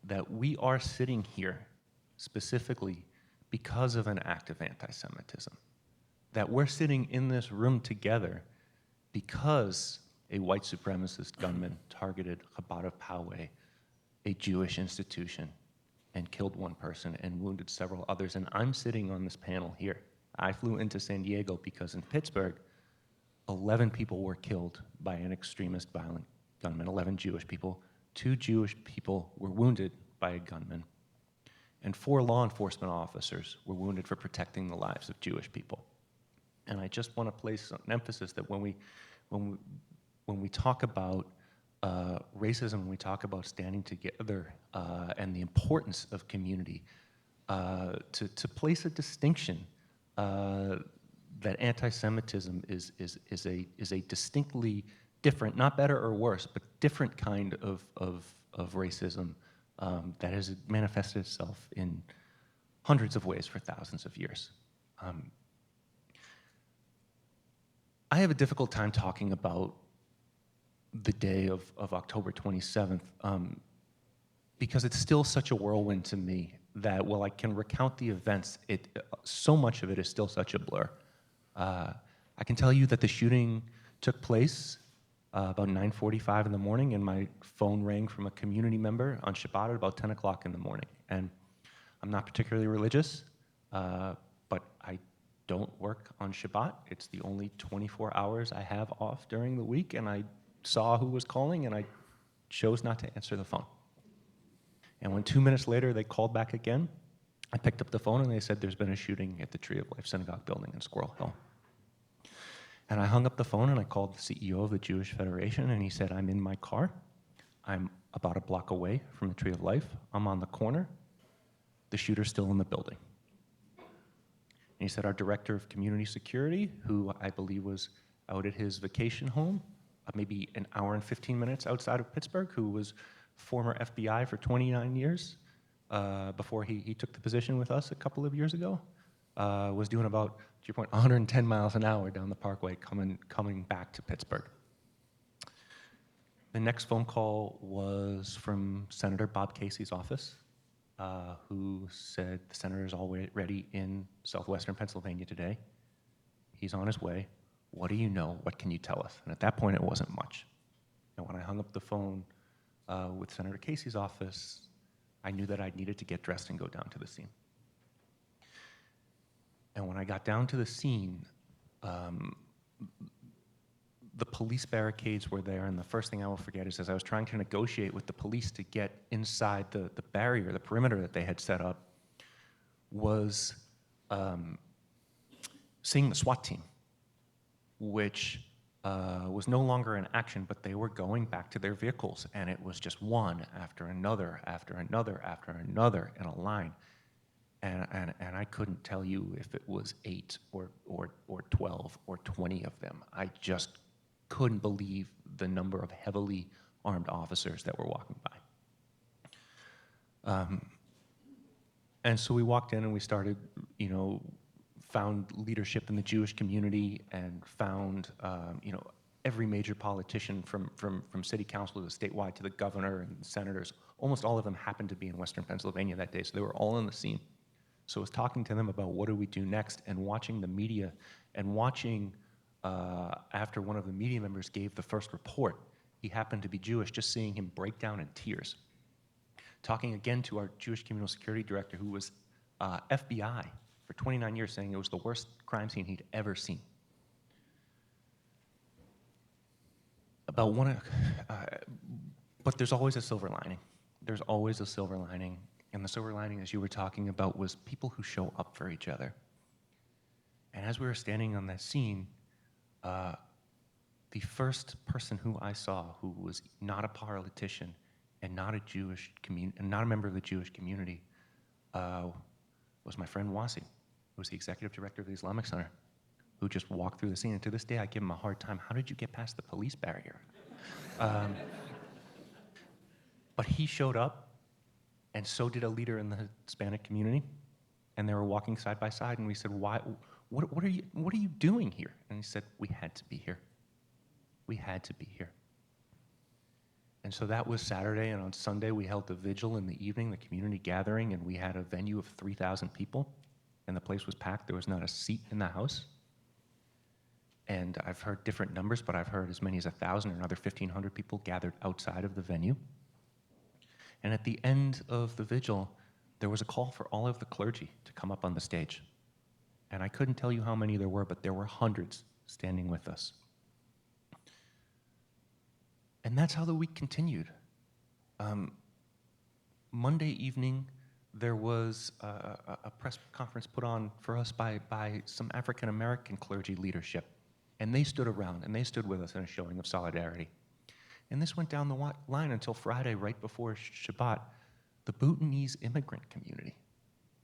that we are sitting here specifically because of an act of anti-Semitism. That we're sitting in this room together because a white supremacist gunman targeted Chabad of Poway, a Jewish institution, and killed one person and wounded several others. And I'm sitting on this panel here. I flew into San Diego because in Pittsburgh, 11 people were killed by an extremist violent gunman, 11 Jewish people. 2 Jewish people were wounded by a gunman. And 4 law enforcement officers were wounded for protecting the lives of Jewish people. And I just want to place an emphasis that when we talk about racism, when we talk about standing together and the importance of community, to place a distinction that anti-Semitism is a distinctly different, not better or worse, but different kind of racism that has manifested itself in hundreds of ways for thousands of years. I have a difficult time talking about the day of October 27th because it's still such a whirlwind to me that while I can recount the events, so much of it is still such a blur. I can tell you that the shooting took place about 9:45 in the morning, and my phone rang from a community member on Shabbat at about 10 o'clock in the morning. And I'm not particularly religious, but I don't work on Shabbat. It's the only 24 hours I have off during the week, and I saw who was calling, and I chose not to answer the phone. And when 2 minutes later they called back again, I picked up the phone and they said there's been a shooting at the Tree of Life Synagogue building in Squirrel Hill. And I hung up the phone and I called the CEO of the Jewish Federation, and he said, I'm in my car. I'm about a block away from the Tree of Life. I'm on the corner. The shooter's still in the building. And he said our director of community security, who I believe was out at his vacation home, maybe an hour and 15 minutes outside of Pittsburgh, who was former FBI for 29 years before he took the position with us a couple of years ago, was doing about, to your point, 110 miles an hour down the parkway coming back to Pittsburgh. The next phone call was from Senator Bob Casey's office, who said the senator is already in southwestern Pennsylvania today. He's on his way. What do you know? What can you tell us? And at that point, it wasn't much. And when I hung up the phone with Senator Casey's office, I knew that I needed to get dressed and go down to the scene. And when I got down to the scene, the police barricades were there, and the first thing I will forget is as I was trying to negotiate with the police to get inside the barrier, the perimeter that they had set up, was seeing the SWAT team, which was no longer in action, but they were going back to their vehicles, and it was just one after another, after another, after another in a line. And I couldn't tell you if it was 8 or 12 or 20 of them. I just couldn't believe the number of heavily armed officers that were walking by. And so we walked in and we started, found leadership in the Jewish community and found, every major politician from city council to statewide to the governor and the senators. Almost all of them happened to be in Western Pennsylvania that day, so they were all on the scene. So I was talking to them about what do we do next, and watching the media, and watching after one of the media members gave the first report, he happened to be Jewish, just seeing him break down in tears. Talking again to our Jewish communal security director, who was FBI for 29 years, saying it was the worst crime scene he'd ever seen. But there's always a silver lining. There's always a silver lining. And the silver lining, as you were talking about, was people who show up for each other. And as we were standing on that scene, the first person who I saw who was not a politician and not a member of the Jewish community was my friend Wasi. was the executive director of the Islamic Center, who just walked through the scene. And to this day, I give him a hard time. How did you get past the police barrier? But he showed up, and so did a leader in the Hispanic community. And they were walking side by side, and we said, "Why? What are you doing here?" And he said, "We had to be here. We had to be here." And so that was Saturday, and on Sunday we held a vigil in the evening, the community gathering, and we had a venue of 3,000 people, and the place was packed. There was not a seat in the house. And I've heard different numbers, but I've heard as many as 1,000 or another 1,500 people gathered outside of the venue. And at the end of the vigil, there was a call for all of the clergy to come up on the stage. And I couldn't tell you how many there were, but there were hundreds standing with us. And that's how the week continued. Monday evening, there was a press conference put on for us by some African-American clergy leadership. And they stood around, and they stood with us in a showing of solidarity. And this went down the line until Friday, right before Shabbat. The Bhutanese immigrant community,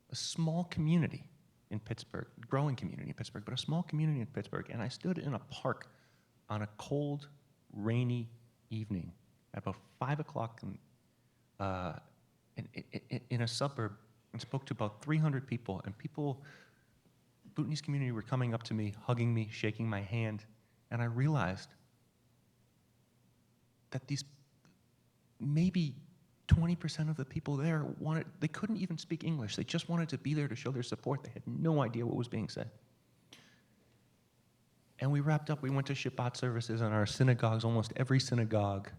a small community in Pittsburgh, growing community in Pittsburgh, but a small community in Pittsburgh. And I stood in a park on a cold, rainy evening at about 5 o'clock in a suburb and spoke to about 300 people. And people, Bhutanese community, were coming up to me, hugging me, shaking my hand. And I realized that these maybe 20% of the people there they couldn't even speak English. They just wanted to be there to show their support. They had no idea what was being said. And we wrapped up, we went to Shabbat services in our synagogues. Almost every synagogue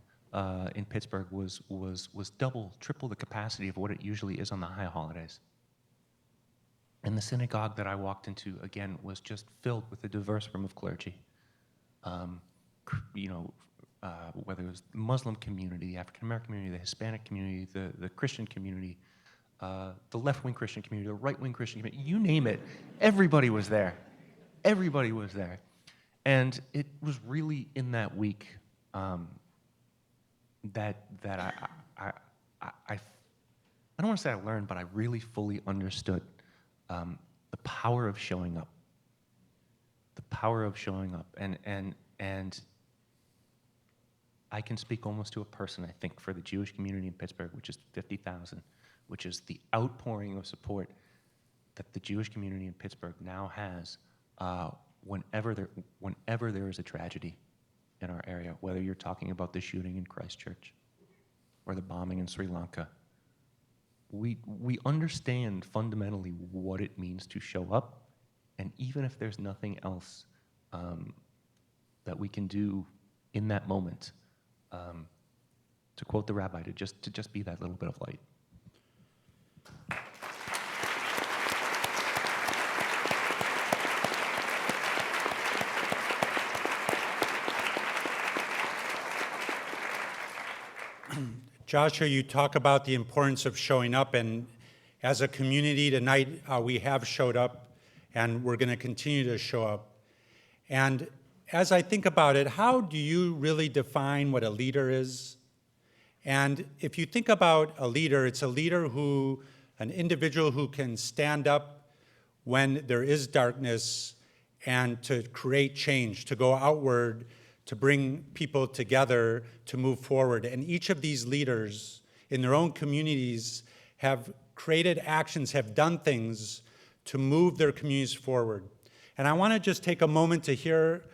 in Pittsburgh was double, triple the capacity of what it usually is on the high holidays. And the synagogue that I walked into, again, was just filled with a diverse room of clergy. Whether it was the Muslim community, the African-American community, the Hispanic community, the Christian community, the left-wing Christian community, the right-wing Christian community, you name it, everybody was there. Everybody was there. And it was really in that week that I don't want to say I learned, but I really fully understood the power of showing up. The power of showing up. And I can speak almost to a person, I think, for the Jewish community in Pittsburgh, which is 50,000, which is the outpouring of support that the Jewish community in Pittsburgh now has whenever there is a tragedy in our area, whether you're talking about the shooting in Christchurch or the bombing in Sri Lanka. We understand fundamentally what it means to show up, and even if there's nothing else that we can do in that moment, to quote the rabbi, to just be that little bit of light. Joshua, you talk about the importance of showing up, and as a community tonight, we have showed up, and we're going to continue to show up. And as I think about it, how do you really define what a leader is? And if you think about a leader, it's a leader an individual who can stand up when there is darkness and to create change, to go outward, to bring people together, to move forward. And each of these leaders in their own communities have created actions, have done things to move their communities forward. And I want to just take a moment to hear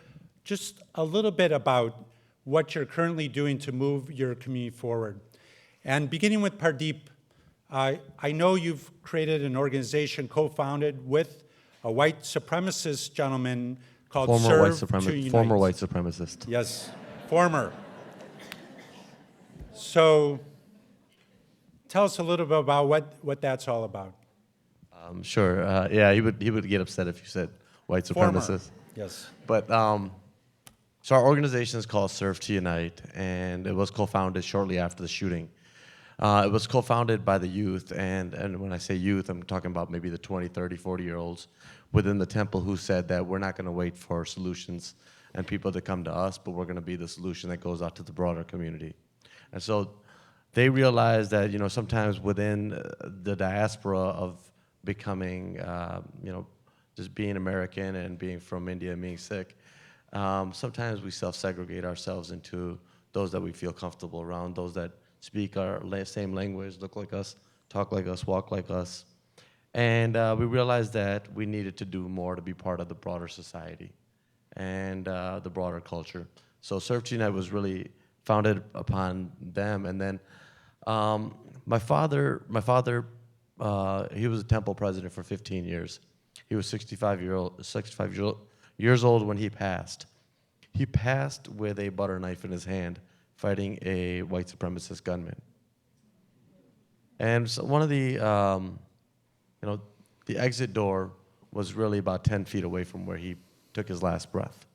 just a little bit about what you're currently doing to move your community forward. And beginning with Pardeep, I know you've created an organization co-founded with a white supremacist gentleman called Former white supremacist. Yes, former. So tell us a little bit about what that's all about. Sure. Yeah, he would get upset if you said white supremacist. Former. Yes. But so our organization is called Serve to Unite, and it was co-founded shortly after the shooting. It was co-founded by the youth, and when I say youth, I'm talking about maybe the 20, 30, 40-year-olds within the temple who said that we're not going to wait for solutions and people to come to us, but we're going to be the solution that goes out to the broader community. And so they realized that, sometimes within the diaspora of becoming, just being American and being from India and being Sikh, sometimes we self-segregate ourselves into those that we feel comfortable around, those that speak our same language, look like us, talk like us, walk like us. And we realized that we needed to do more to be part of the broader society and the broader culture. So Serve to Unite was really founded upon them. And then my father, he was a temple president for 15 years. He was 65 years old when he passed. He passed with a butter knife in his hand, fighting a white supremacist gunman. And so one of the, the exit door was really about 10 feet away from where he took his last breath.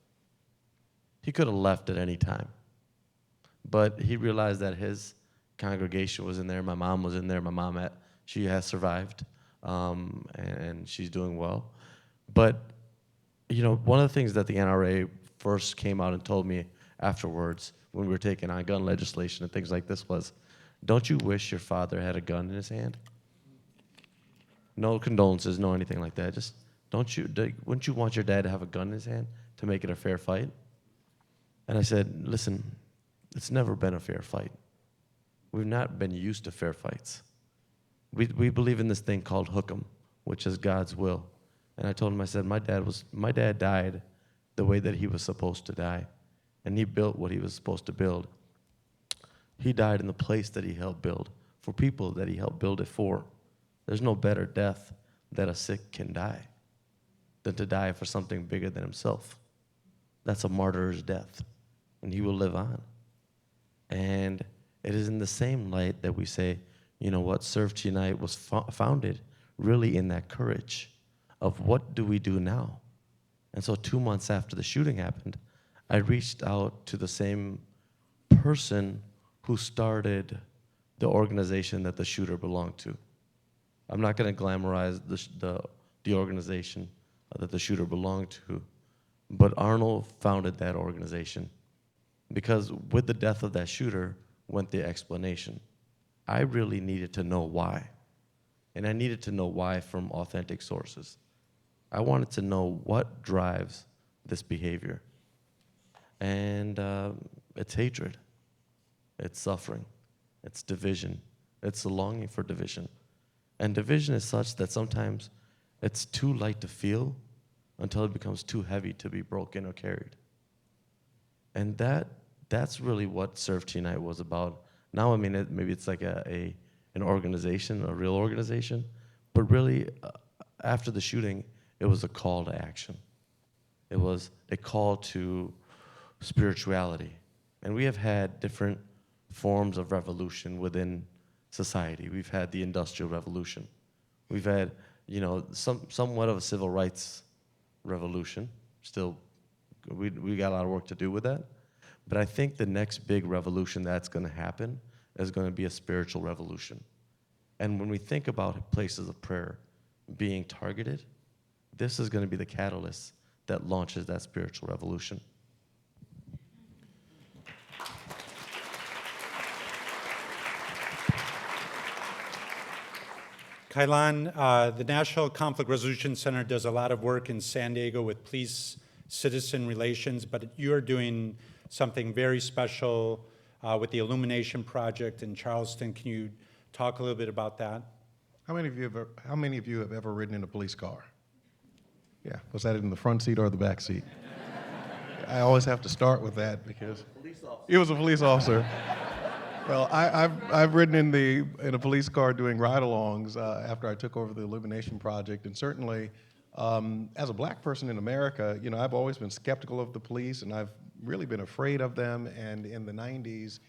He could have left at any time, but he realized that his congregation was in there. My mom was in there. My mom, she has survived, and she's doing well. But, one of the things that the NRA first came out and told me afterwards when we were taking on gun legislation and things like this was, don't you wish your father had a gun in his hand? No condolences, no anything like that. Just, wouldn't you want your dad to have a gun in his hand to make it a fair fight? And I said, listen, it's never been a fair fight. We've not been used to fair fights. We believe in this thing called hukum, which is God's will. And I told him, I said, my dad died the way that he was supposed to die. And he built what he was supposed to build. He died in the place that he helped build, for people that he helped build it for. There's no better death that a Sikh can die than to die for something bigger than himself. That's a martyr's death, and he will live on. And it is in the same light that we say, Serve to Unite was founded really in that courage of what do we do now? And so 2 months after the shooting happened, I reached out to the same person who started the organization that the shooter belonged to. I'm not going to glamorize the organization that the shooter belonged to, but Arnold founded that organization because with the death of that shooter went the explanation. I really needed to know why, and I needed to know why from authentic sources. I wanted to know what drives this behavior, and it's hatred. It's suffering. It's division. It's the longing for division. And division is such that sometimes it's too light to feel until it becomes too heavy to be broken or carried. And that's really what Serve to Unite was about. Now, maybe it's like an organization, a real organization, but really, after the shooting, it was a call to action. It was a call to spirituality. And we have had different forms of revolution within society. We've had the Industrial Revolution. We've had, somewhat of a civil rights revolution. Still, we got a lot of work to do with that. But I think the next big revolution that's going to happen is going to be a spiritual revolution. And when we think about places of prayer being targeted, this is going to be the catalyst that launches that spiritual revolution. Kylon, the National Conflict Resolution Center does a lot of work in San Diego with police-citizen relations, but you're doing something very special with the Illumination Project in Charleston. Can you talk a little bit about that? How many of you have ever ridden in a police car? Yeah, was that in the front seat or the back seat? I always have to start with that because it was a police officer. Well, I've ridden in a police car doing ride-alongs after I took over the Illumination Project, and certainly as a black person in America, I've always been skeptical of the police, and I've really been afraid of them. And in the 90s,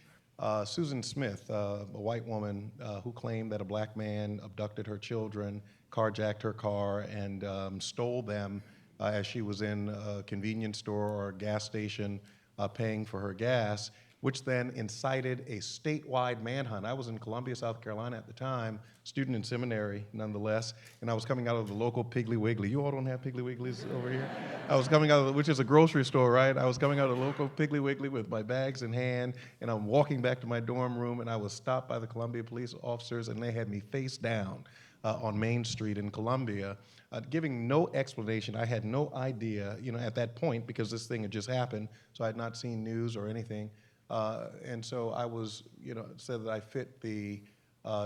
Susan Smith, a white woman who claimed that a black man abducted her children, carjacked her car, and stole them as she was in a convenience store or a gas station paying for her gas, which then incited a statewide manhunt. I was in Columbia, South Carolina at the time, student in seminary nonetheless, and I was coming out of the local Piggly Wiggly. You all don't have Piggly Wigglies over here? I was coming out of, which is a grocery store, right? I was coming out of the local Piggly Wiggly with my bags in hand, and I'm walking back to my dorm room, and I was stopped by the Columbia police officers, and they had me face down on Main Street in Columbia, giving no explanation. I had no idea, at that point, because this thing had just happened, so I had not seen news or anything. And so I was, said that I fit the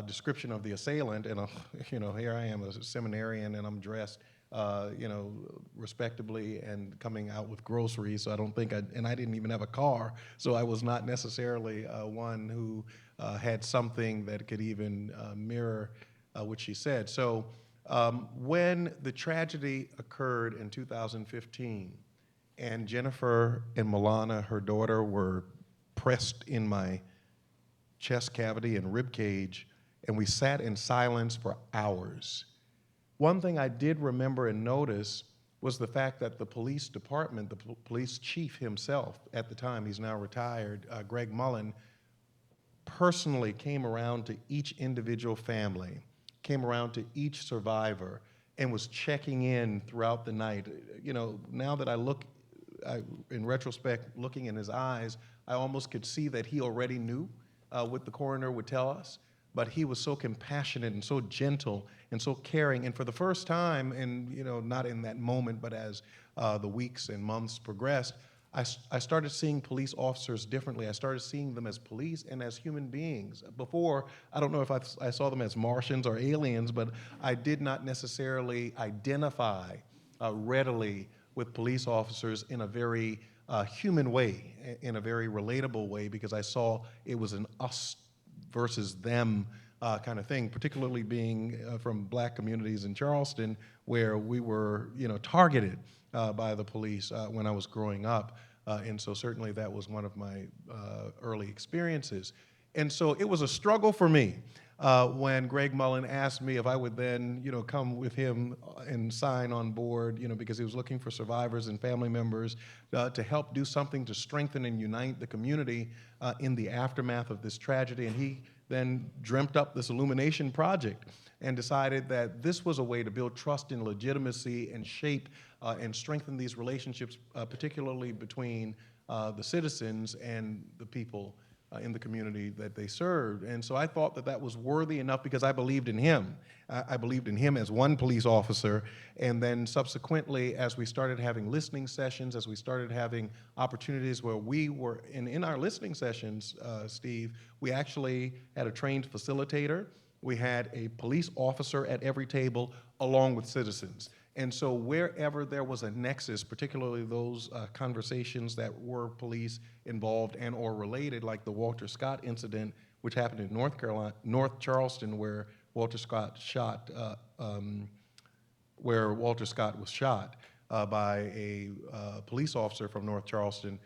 description of the assailant, and here I am, a seminarian, and I'm dressed, respectably and coming out with groceries. So I don't think and I didn't even have a car, so I was not necessarily one who had something that could even mirror what she said. So when the tragedy occurred in 2015, and Jennifer and Milana, her daughter, were pressed in my chest cavity and rib cage, and we sat in silence for hours. One thing I did remember and notice was the fact that the police department, the police chief himself at the time, he's now retired, Greg Mullen, personally came around to each individual family, came around to each survivor, and was checking in throughout the night. Now that I look, in retrospect, looking in his eyes, I almost could see that he already knew what the coroner would tell us, but he was so compassionate and so gentle and so caring. And for the first time, and not in that moment, but as the weeks and months progressed, I started seeing police officers differently. I started seeing them as police and as human beings. Before, I don't know if I saw them as Martians or aliens, but I did not necessarily identify readily with police officers in a very human way, in a very relatable way, because I saw it was an us versus them kind of thing, particularly being from black communities in Charleston, where we were, targeted by the police when I was growing up. And so certainly that was one of my early experiences. And so it was a struggle for me when Greg Mullen asked me if I would then, come with him and sign on board, because he was looking for survivors and family members to help do something to strengthen and unite the community in the aftermath of this tragedy. And he then dreamt up this Illumination project and decided that this was a way to build trust and legitimacy and shape and strengthen these relationships, particularly between the citizens and the people in the community that they served. And so I thought that that was worthy enough because I believed in him. I believed in him as one police officer, and then subsequently, as we started having listening sessions, as we started having opportunities where we were, in our listening sessions, Steve, we actually had a trained facilitator. We had a police officer at every table along with citizens. And so wherever there was a nexus, particularly those conversations that were police involved and or related, like the Walter Scott incident, which happened in North Charleston, where Walter Scott was shot by a police officer from North Charleston.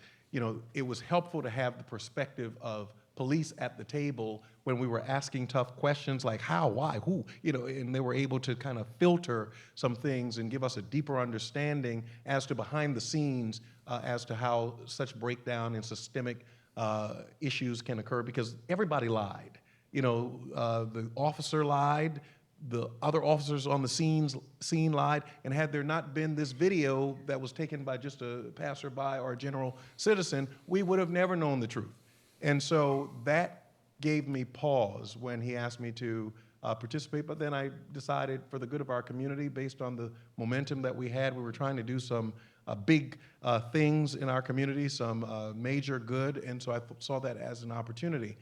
It was helpful to have the perspective of police at the table when we were asking tough questions like how, why, who, and they were able to kind of filter some things and give us a deeper understanding as to behind the scenes as to how such breakdown and systemic issues can occur, because everybody lied. The officer lied, the other officers on the scene lied, and had there not been this video that was taken by just a passerby or a general citizen, we would have never known the truth. And so that gave me pause when he asked me to participate, but then I decided for the good of our community, based on the momentum that we had, we were trying to do some big things in our community, some major good, and so I saw that as an opportunity.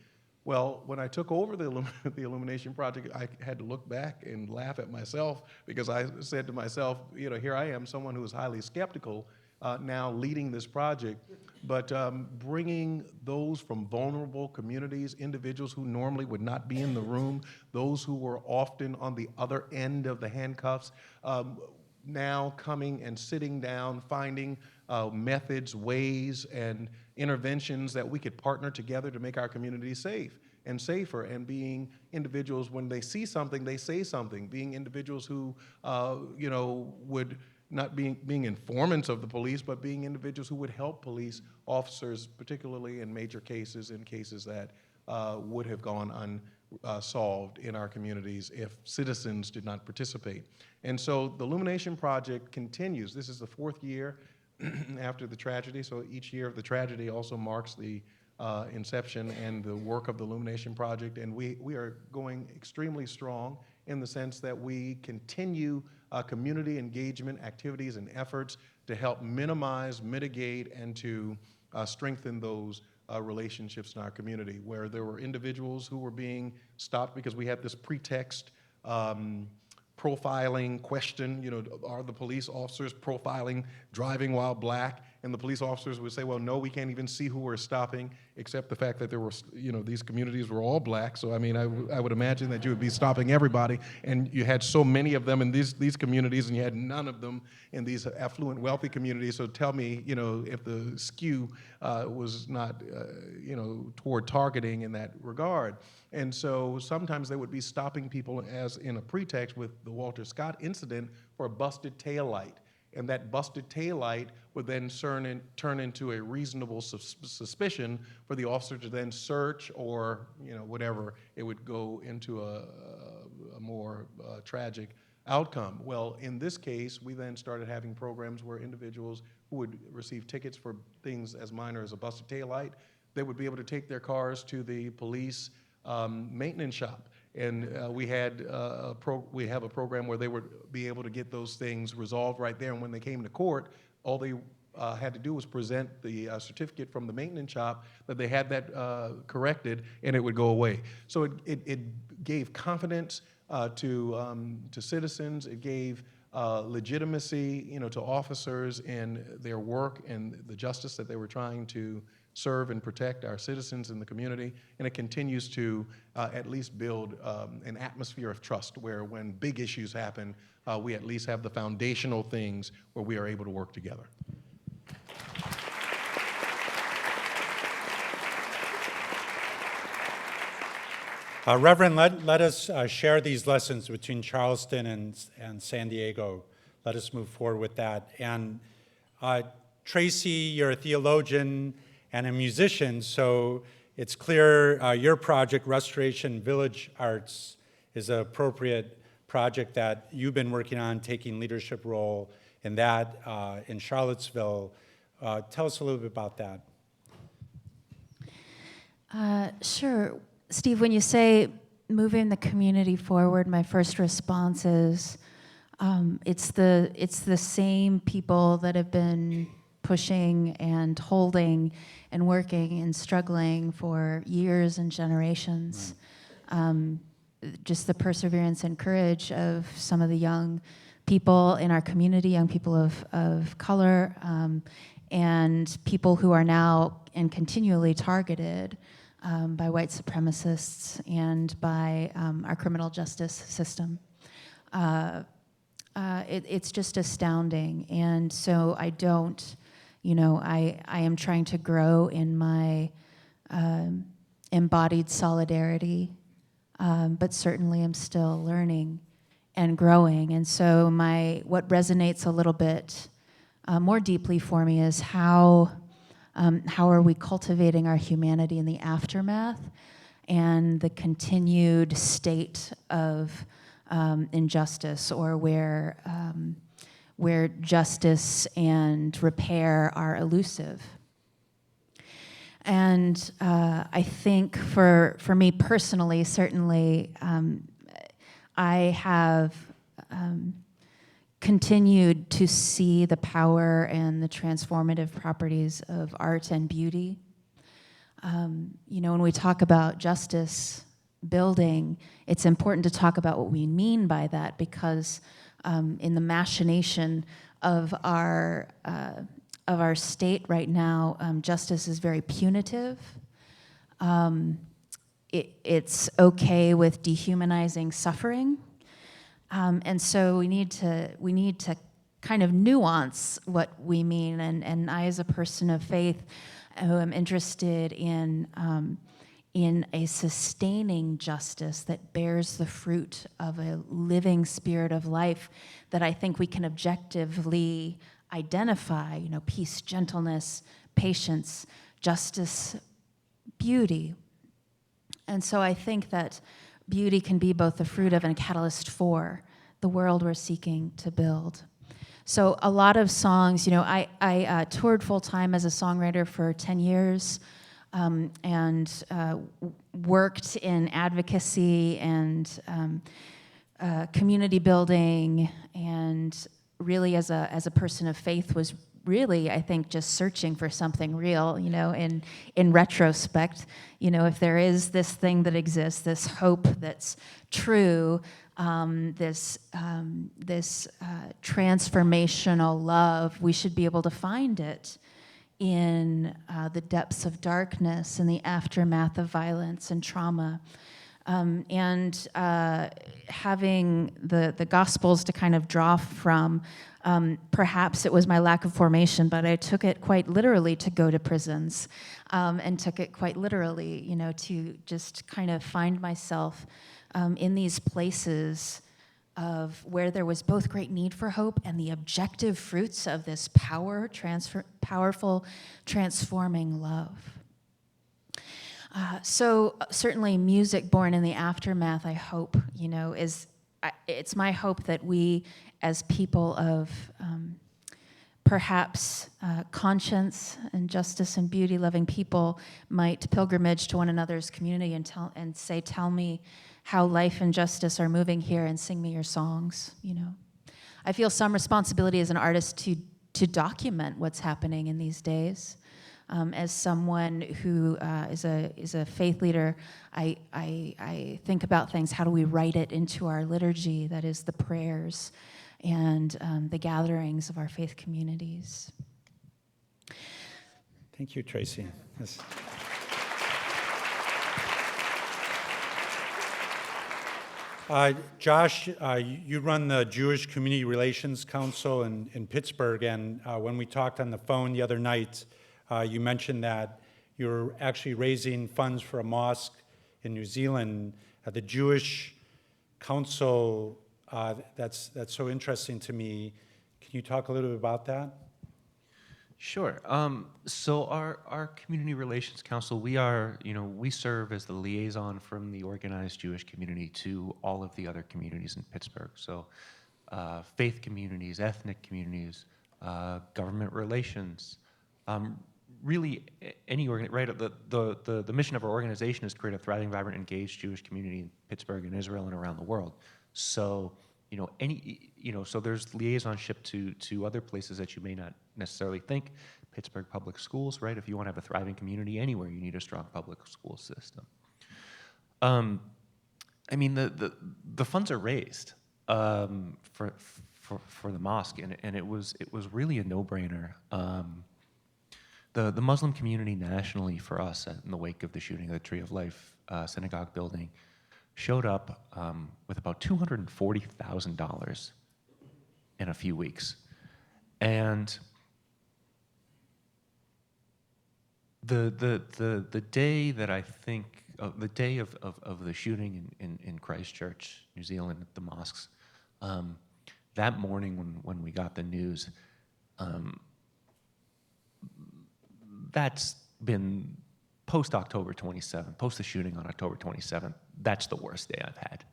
Well, when I took over the Illumination Project, I had to look back and laugh at myself, because I said to myself, here I am, someone who is highly skeptical, now leading this project, but bringing those from vulnerable communities, individuals who normally would not be in the room, those who were often on the other end of the handcuffs, now coming and sitting down, finding methods, ways, and interventions that we could partner together to make our community safe and safer, and being individuals, when they see something, they say something, being individuals who, would not being informants of the police, but being individuals who would help police officers, particularly in major cases, in cases that would have gone unsolved in our communities if citizens did not participate. And so the Illumination Project continues. This is the 4th year after the tragedy, so each year of the tragedy also marks the inception and the work of the Illumination Project, and we are going extremely strong in the sense that we continue community engagement activities and efforts to help minimize, mitigate, and to strengthen those relationships in our community, where there were individuals who were being stopped because we had this pretext profiling question, are the police officers profiling driving while black? And the police officers would say, well, no, we can't even see who we're stopping, except the fact that there were, these communities were all black. So, I mean, I would imagine that you would be stopping everybody, and you had so many of them in these communities, and you had none of them in these affluent, wealthy communities. So tell me, if the skew was not, toward targeting in that regard. And so sometimes they would be stopping people as in a pretext with the Walter Scott incident for a busted taillight. And that busted taillight would then turn into a reasonable suspicion for the officer to then search, or whatever. It would go into a more tragic outcome. Well, in this case, we then started having programs where individuals who would receive tickets for things as minor as a busted taillight, they would be able to take their cars to the police maintenance shop. And we have a program where they would be able to get those things resolved right there. And when they came to court, all they had to do was present the certificate from the maintenance shop that they had that corrected, and it would go away. So it gave confidence to citizens. It gave legitimacy, to officers in their work and the justice that they were trying to serve and protect our citizens in the community. And it continues to at least build an atmosphere of trust, where when big issues happen, we at least have the foundational things where we are able to work together. Reverend, let us share these lessons between Charleston and San Diego. Let us move forward with that. And Tracy, you're a theologian and a musician, so it's clear your project, Restoration Village Arts, is an appropriate project that you've been working on, taking leadership role in that in Charlottesville. Tell us a little bit about that. Sure. Steve, when you say moving the community forward, my first response is it's the same people that have been pushing and holding and working and struggling for years and generations. Just the perseverance and courage of some of the young people in our community, young people of color, and people who are now and continually targeted by white supremacists and by our criminal justice system. It's just astounding. And so I don't, I am trying to grow in my embodied solidarity, but certainly I'm still learning and growing. And so what resonates a little bit more deeply for me is how are we cultivating our humanity in the aftermath and the continued state of injustice, or where justice and repair are elusive. And I think for me personally, certainly, I have continued to see the power and the transformative properties of art and beauty. When we talk about justice building, it's important to talk about what we mean by that, because in the machination of our state right now, justice is very punitive. It's okay with dehumanizing suffering. And so we need to kind of nuance what we mean. And I, as a person of faith, who am interested in a sustaining justice that bears the fruit of a living spirit of life, that I think we can objectively identify, peace, gentleness, patience, justice, beauty. And so I think that beauty can be both the fruit of and a catalyst for the world we're seeking to build. So a lot of songs, I toured full-time as a songwriter for 10 years and worked in advocacy and community building, and really as a person of faith was really, I think, just searching for something real, in retrospect, if there is this thing that exists, this hope that's true, this transformational love, we should be able to find it in the depths of darkness, in the aftermath of violence and trauma. And having the Gospels to kind of draw from, perhaps it was my lack of formation, but I took it quite literally to go to prisons, and took it quite literally, to just kind of find myself in these places of where there was both great need for hope and the objective fruits of this powerful, transforming love. So certainly music born in the aftermath, I hope, it's my hope that we as people of perhaps conscience and justice and beauty loving people might pilgrimage to one another's community and say, tell me how life and justice are moving here and sing me your songs, I feel some responsibility as an artist to document what's happening in these days. As someone who is a faith leader, I think about things. How do we write it into our liturgy? That is the prayers and the gatherings of our faith communities. Thank you, Tracy. Yes. Josh, you run the Jewish Community Relations Council in Pittsburgh, and when we talked on the phone the other night, you mentioned that you're actually raising funds for a mosque in New Zealand. The Jewish Council, that's so interesting to me. Can you talk a little bit about that? Sure. So our Community Relations Council, we serve as the liaison from the organized Jewish community to all of the other communities in Pittsburgh. So faith communities, ethnic communities, government relations, really any right. The mission of our organization is to create a thriving, vibrant, engaged Jewish community in Pittsburgh and Israel and around the world. So so there's liaisonship to other places that you may not necessarily think. Pittsburgh Public Schools, right? If you want to have a thriving community anywhere, you need a strong public school system. The funds are raised for the mosque, and it was really a no-brainer. The Muslim community nationally for us in the wake of the shooting of the Tree of Life synagogue building showed up with about $240,000 in a few weeks. And the day that I think, the day of the shooting in Christchurch, New Zealand, at the mosques, that morning when we got the news, that's been post-October 27th, post the shooting on October 27th, that's the worst day I've had.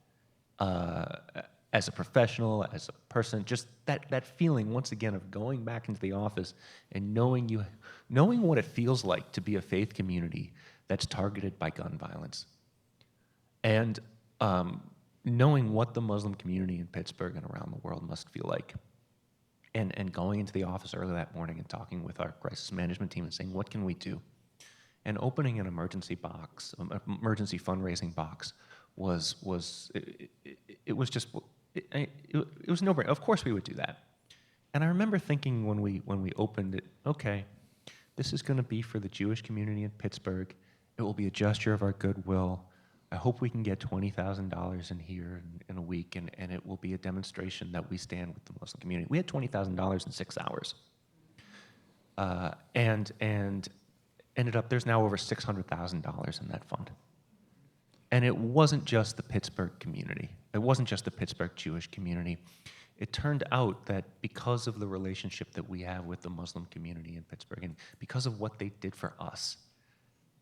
As a professional, as a person, just that feeling, once again, of going back into the office and knowing what it feels like to be a faith community that's targeted by gun violence. And knowing what the Muslim community in Pittsburgh and around the world must feel like. And going into the office early that morning and talking with our crisis management team and saying, what can we do? And opening an emergency box, emergency fundraising box, was no brainer. Of course we would do that. And I remember thinking when we opened it, okay, this is going to be for the Jewish community in Pittsburgh. It will be a gesture of our goodwill. I hope we can get $20,000 in here in a week, and it will be a demonstration that we stand with the Muslim community. We had $20,000 in 6 hours. And ended up, there's now over $600,000 in that fund. And it wasn't just the Pittsburgh community. It wasn't just the Pittsburgh Jewish community. It turned out that because of the relationship that we have with the Muslim community in Pittsburgh, and because of what they did for us,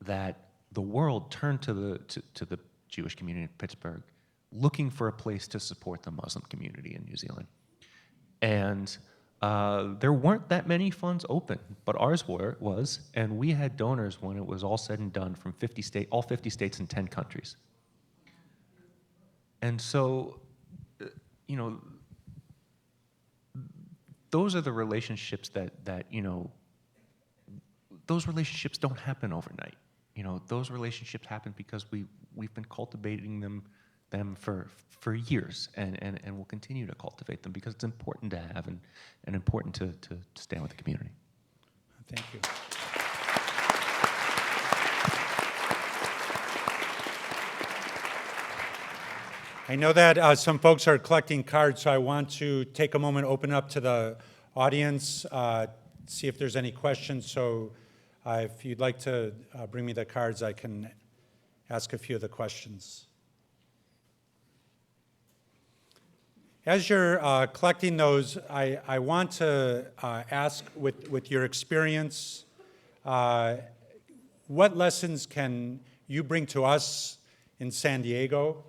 that the world turned to the Jewish community in Pittsburgh looking for a place to support the Muslim community in New Zealand. And there weren't that many funds open, but ours was, and we had donors when it was all said and done from all 50 states and 10 countries. And so you know, those are the relationships that you know, those relationships don't happen overnight. You know, those relationships happen because we've been cultivating them for years, and we'll continue to cultivate them because it's important to have and important to stand with the community. Thank you. I know that some folks are collecting cards, so I want to take a moment, open up to the audience, see if there's any questions. So if you'd like to bring me the cards, I can ask a few of the questions. As you're collecting those, I want to ask, with your experience, what lessons can you bring to us in San Diego?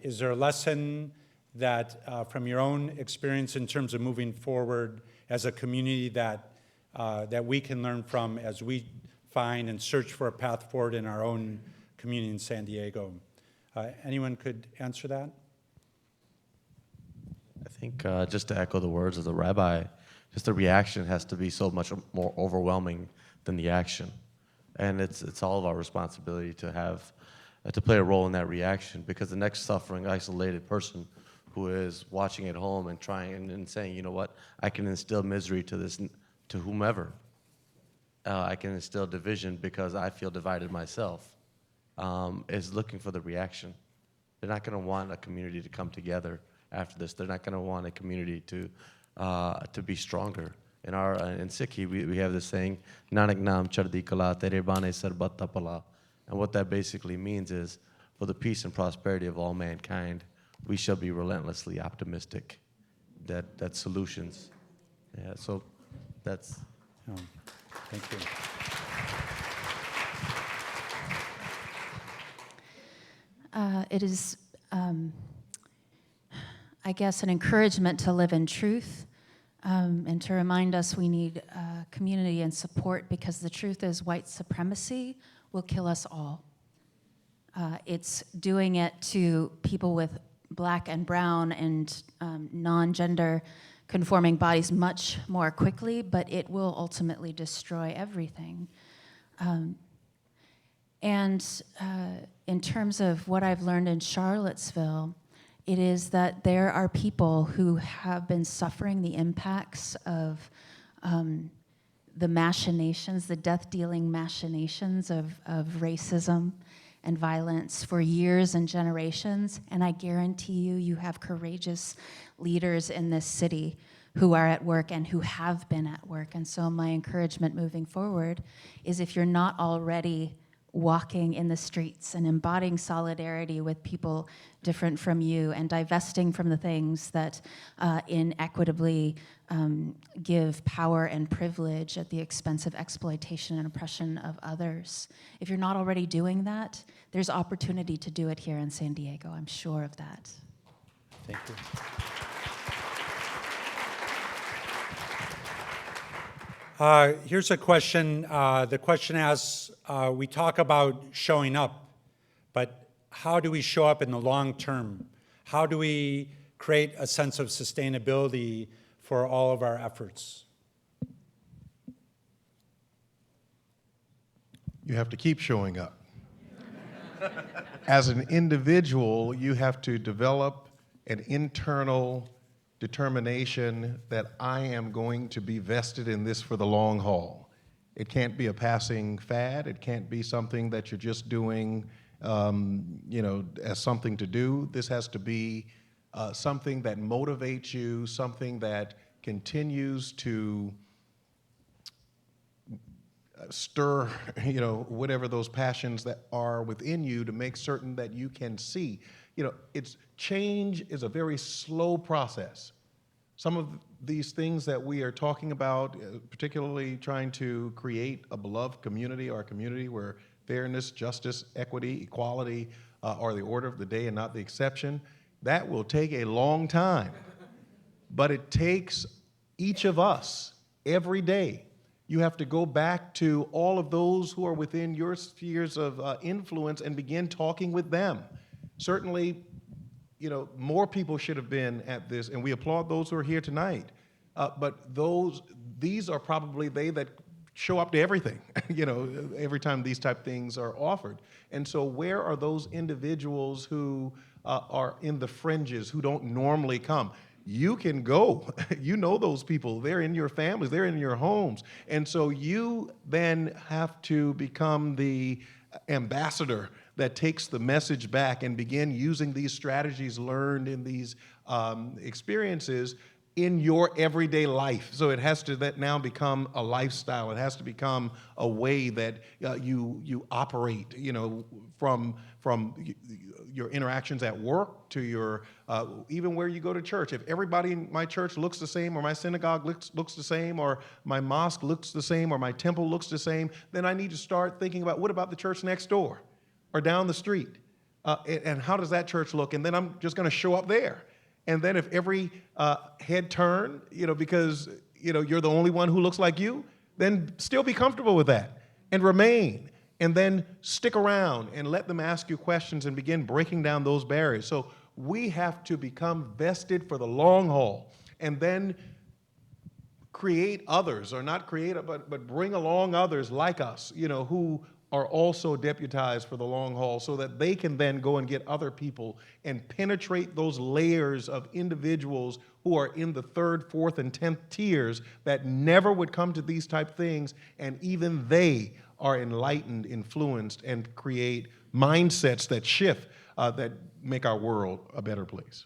Is there a lesson that, from your own experience in terms of moving forward as a community, that we can learn from as we find and search for a path forward in our own community in San Diego? Anyone could answer that? I think just to echo the words of the rabbi, just the reaction has to be so much more overwhelming than the action. And it's all of our responsibility to have to play a role in that reaction, because the next suffering, isolated person who is watching at home and trying and saying, you know what, I can instill misery to whomever. I can instill division because I feel divided myself, is looking for the reaction. They're not going to want a community to come together after this. They're not going to want a community to be stronger. In Sikhi, we have this saying, Nanak Naam Chardi Kala Tere Bane Sarbat Tapala. And what that basically means is, for the peace and prosperity of all mankind, we shall be relentlessly optimistic that solutions. Yeah, so that's. Thank you. It is, I guess, an encouragement to live in truth, and to remind us we need community and support, because the truth is white supremacy will kill us all. It's doing it to people with black and brown and non-gender conforming bodies much more quickly, but it will ultimately destroy everything. And in terms of what I've learned in Charlottesville, it is that there are people who have been suffering the impacts of the machinations, the death-dealing machinations of racism and violence for years and generations. And I guarantee you have courageous leaders in this city who are at work and who have been at work. And so my encouragement moving forward is, if you're not already walking in the streets and embodying solidarity with people different from you and divesting from the things that inequitably give power and privilege at the expense of exploitation and oppression of others. If you're not already doing that, there's opportunity to do it here in San Diego. I'm sure of that. Thank you. Here's a question. The question asks, we talk about showing up, but how do we show up in the long term? How do we create a sense of sustainability for all of our efforts? You have to keep showing up. As an individual, you have to develop an internal determination that I am going to be vested in this for the long haul. It can't be a passing fad. It can't be something that you're just doing, as something to do. This has to be something that motivates you, something that continues to stir, whatever those passions that are within you, to make certain that you can see. Change is a very slow process. Some of these things that we are talking about, particularly trying to create a beloved community, or a community where fairness, justice, equity, equality are the order of the day and not the exception, that will take a long time. But it takes each of us every day. You have to go back to all of those who are within your spheres of influence and begin talking with them. Certainly, more people should have been at this, and we applaud those who are here tonight. But these are probably they that show up to everything, every time these type things are offered. And so where are those individuals who are in the fringes, who don't normally come? You can go. You know those people. They're in your families. They're in your homes. And so you then have to become the ambassador that takes the message back and begin using these strategies learned in these experiences in your everyday life. So it has to now become a lifestyle. It has to become a way that you operate, from your interactions at work to your, even where you go to church. If everybody in my church looks the same, or my synagogue looks the same, or my mosque looks the same, or my temple looks the same, then I need to start thinking about, what about the church next door or down the street? And how does that church look? And then I'm just gonna show up there. And then if every head turn, because you're the only one who looks like you, then still be comfortable with that and remain. And then stick around and let them ask you questions and begin breaking down those barriers. So we have to become vested for the long haul, and then create others, or not create, but bring along others like us, who are also deputized for the long haul, so that they can then go and get other people and penetrate those layers of individuals who are in the 3rd, 4th, and 10th tiers that never would come to these type things, and even they are enlightened, influenced, and create mindsets that shift, that make our world a better place.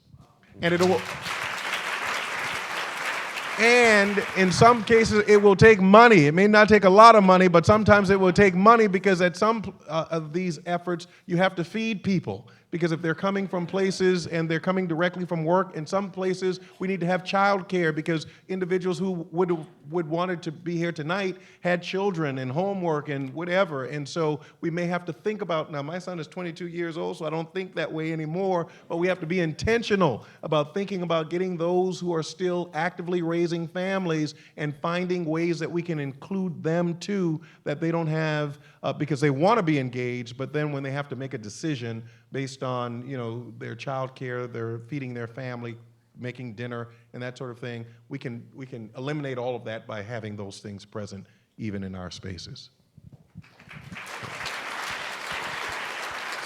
And in some cases, it will take money. It may not take a lot of money, but sometimes it will take money, because at some of these efforts, you have to feed people. Because if they're coming from places and they're coming directly from work, in some places we need to have childcare, because individuals who would wanted to be here tonight had children and homework and whatever. And so we may have to think about, now my son is 22 years old, so I don't think that way anymore, but we have to be intentional about thinking about getting those who are still actively raising families and finding ways that we can include them too, that they don't have, because they want to be engaged, but then when they have to make a decision based on their child care, they're feeding their family, making dinner, and that sort of thing, we can eliminate all of that by having those things present even in our spaces.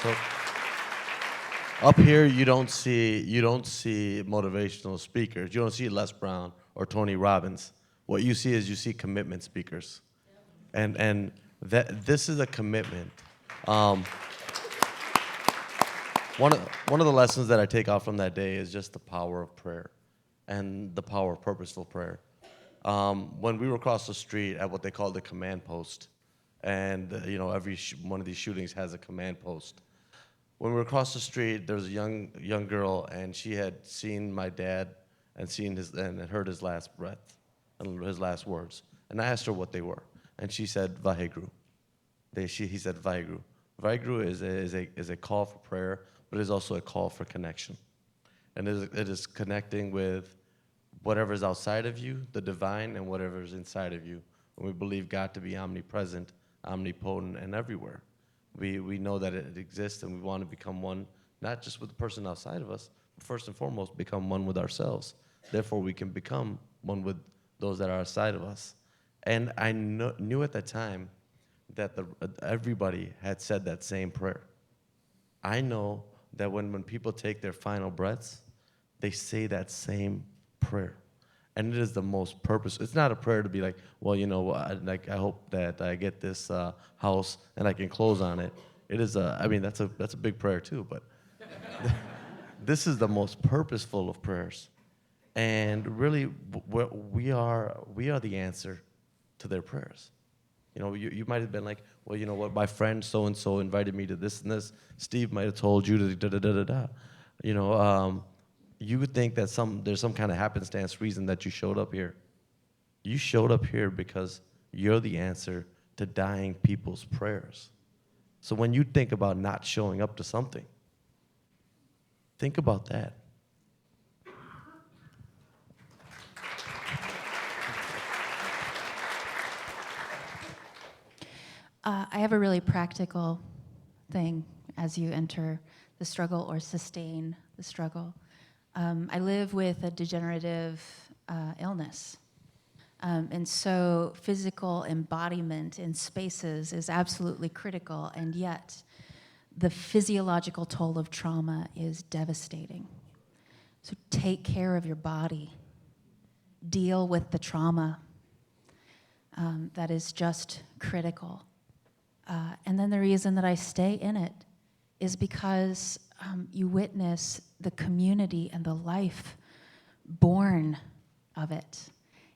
So up here, you don't see motivational speakers. You don't see Les Brown or Tony Robbins. What you see is commitment speakers, and this is a commitment. One of the lessons that I take out from that day is just the power of prayer and the power of purposeful prayer. When we were across the street at what they call the command post, and every one of these shootings has a command post. When we were across the street, there was a young girl, and she had seen my dad and heard his last breath and his last words. And I asked her what they were, and she said Vaheguru. He said Vaheguru. Vaheguru is a call for prayer, but it is also a call for connection. And it is connecting with whatever is outside of you, the divine, and whatever is inside of you. And we believe God to be omnipresent, omnipotent, and everywhere. We know that it exists, and we want to become one, not just with the person outside of us, but first and foremost, become one with ourselves. Therefore, we can become one with those that are outside of us. And I knew at that time that everybody had said that same prayer. I know that when people take their final breaths, they say that same prayer. And it is the most purposeful. It's not a prayer to be like, well, I hope that I get this house and I can close on it. It is that's a big prayer too, but this is the most purposeful of prayers. And really, we are the answer to their prayers. You might have been like, well, you know what, my friend so-and-so invited me to this and this. Steve might have told you to da-da-da-da-da. You would think that there's some kind of happenstance reason that you showed up here. You showed up here because you're the answer to dying people's prayers. So when you think about not showing up to something, think about that. I have a really practical thing as you enter the struggle or sustain the struggle. I live with a degenerative illness. And so physical embodiment in spaces is absolutely critical, and yet the physiological toll of trauma is devastating. So take care of your body. Deal with the trauma. That is just critical. And then the reason that I stay in it is because you witness the community and the life born of it.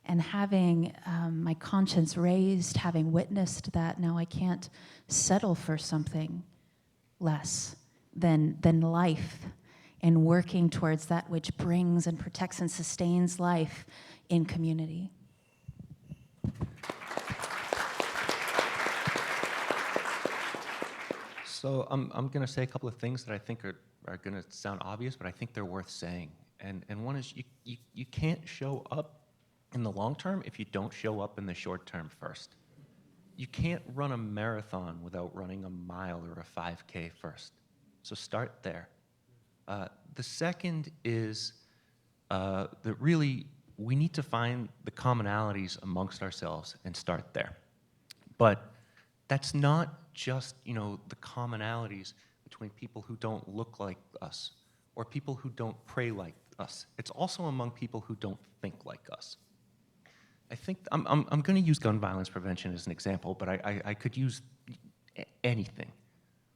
And having my conscience raised, having witnessed that, now I can't settle for something less than life, and working towards that which brings and protects and sustains life in community. So I'm going to say a couple of things that I think are going to sound obvious, but I think they're worth saying. And one is you can't show up in the long term if you don't show up in the short term first. You can't run a marathon without running a mile or a 5K first. So start there. The second is that really we need to find the commonalities amongst ourselves and start there. But that's not just, the commonalities between people who don't look like us or people who don't pray like us. It's also among people who don't think like us. I think I'm going to use gun violence prevention as an example, but I could use anything.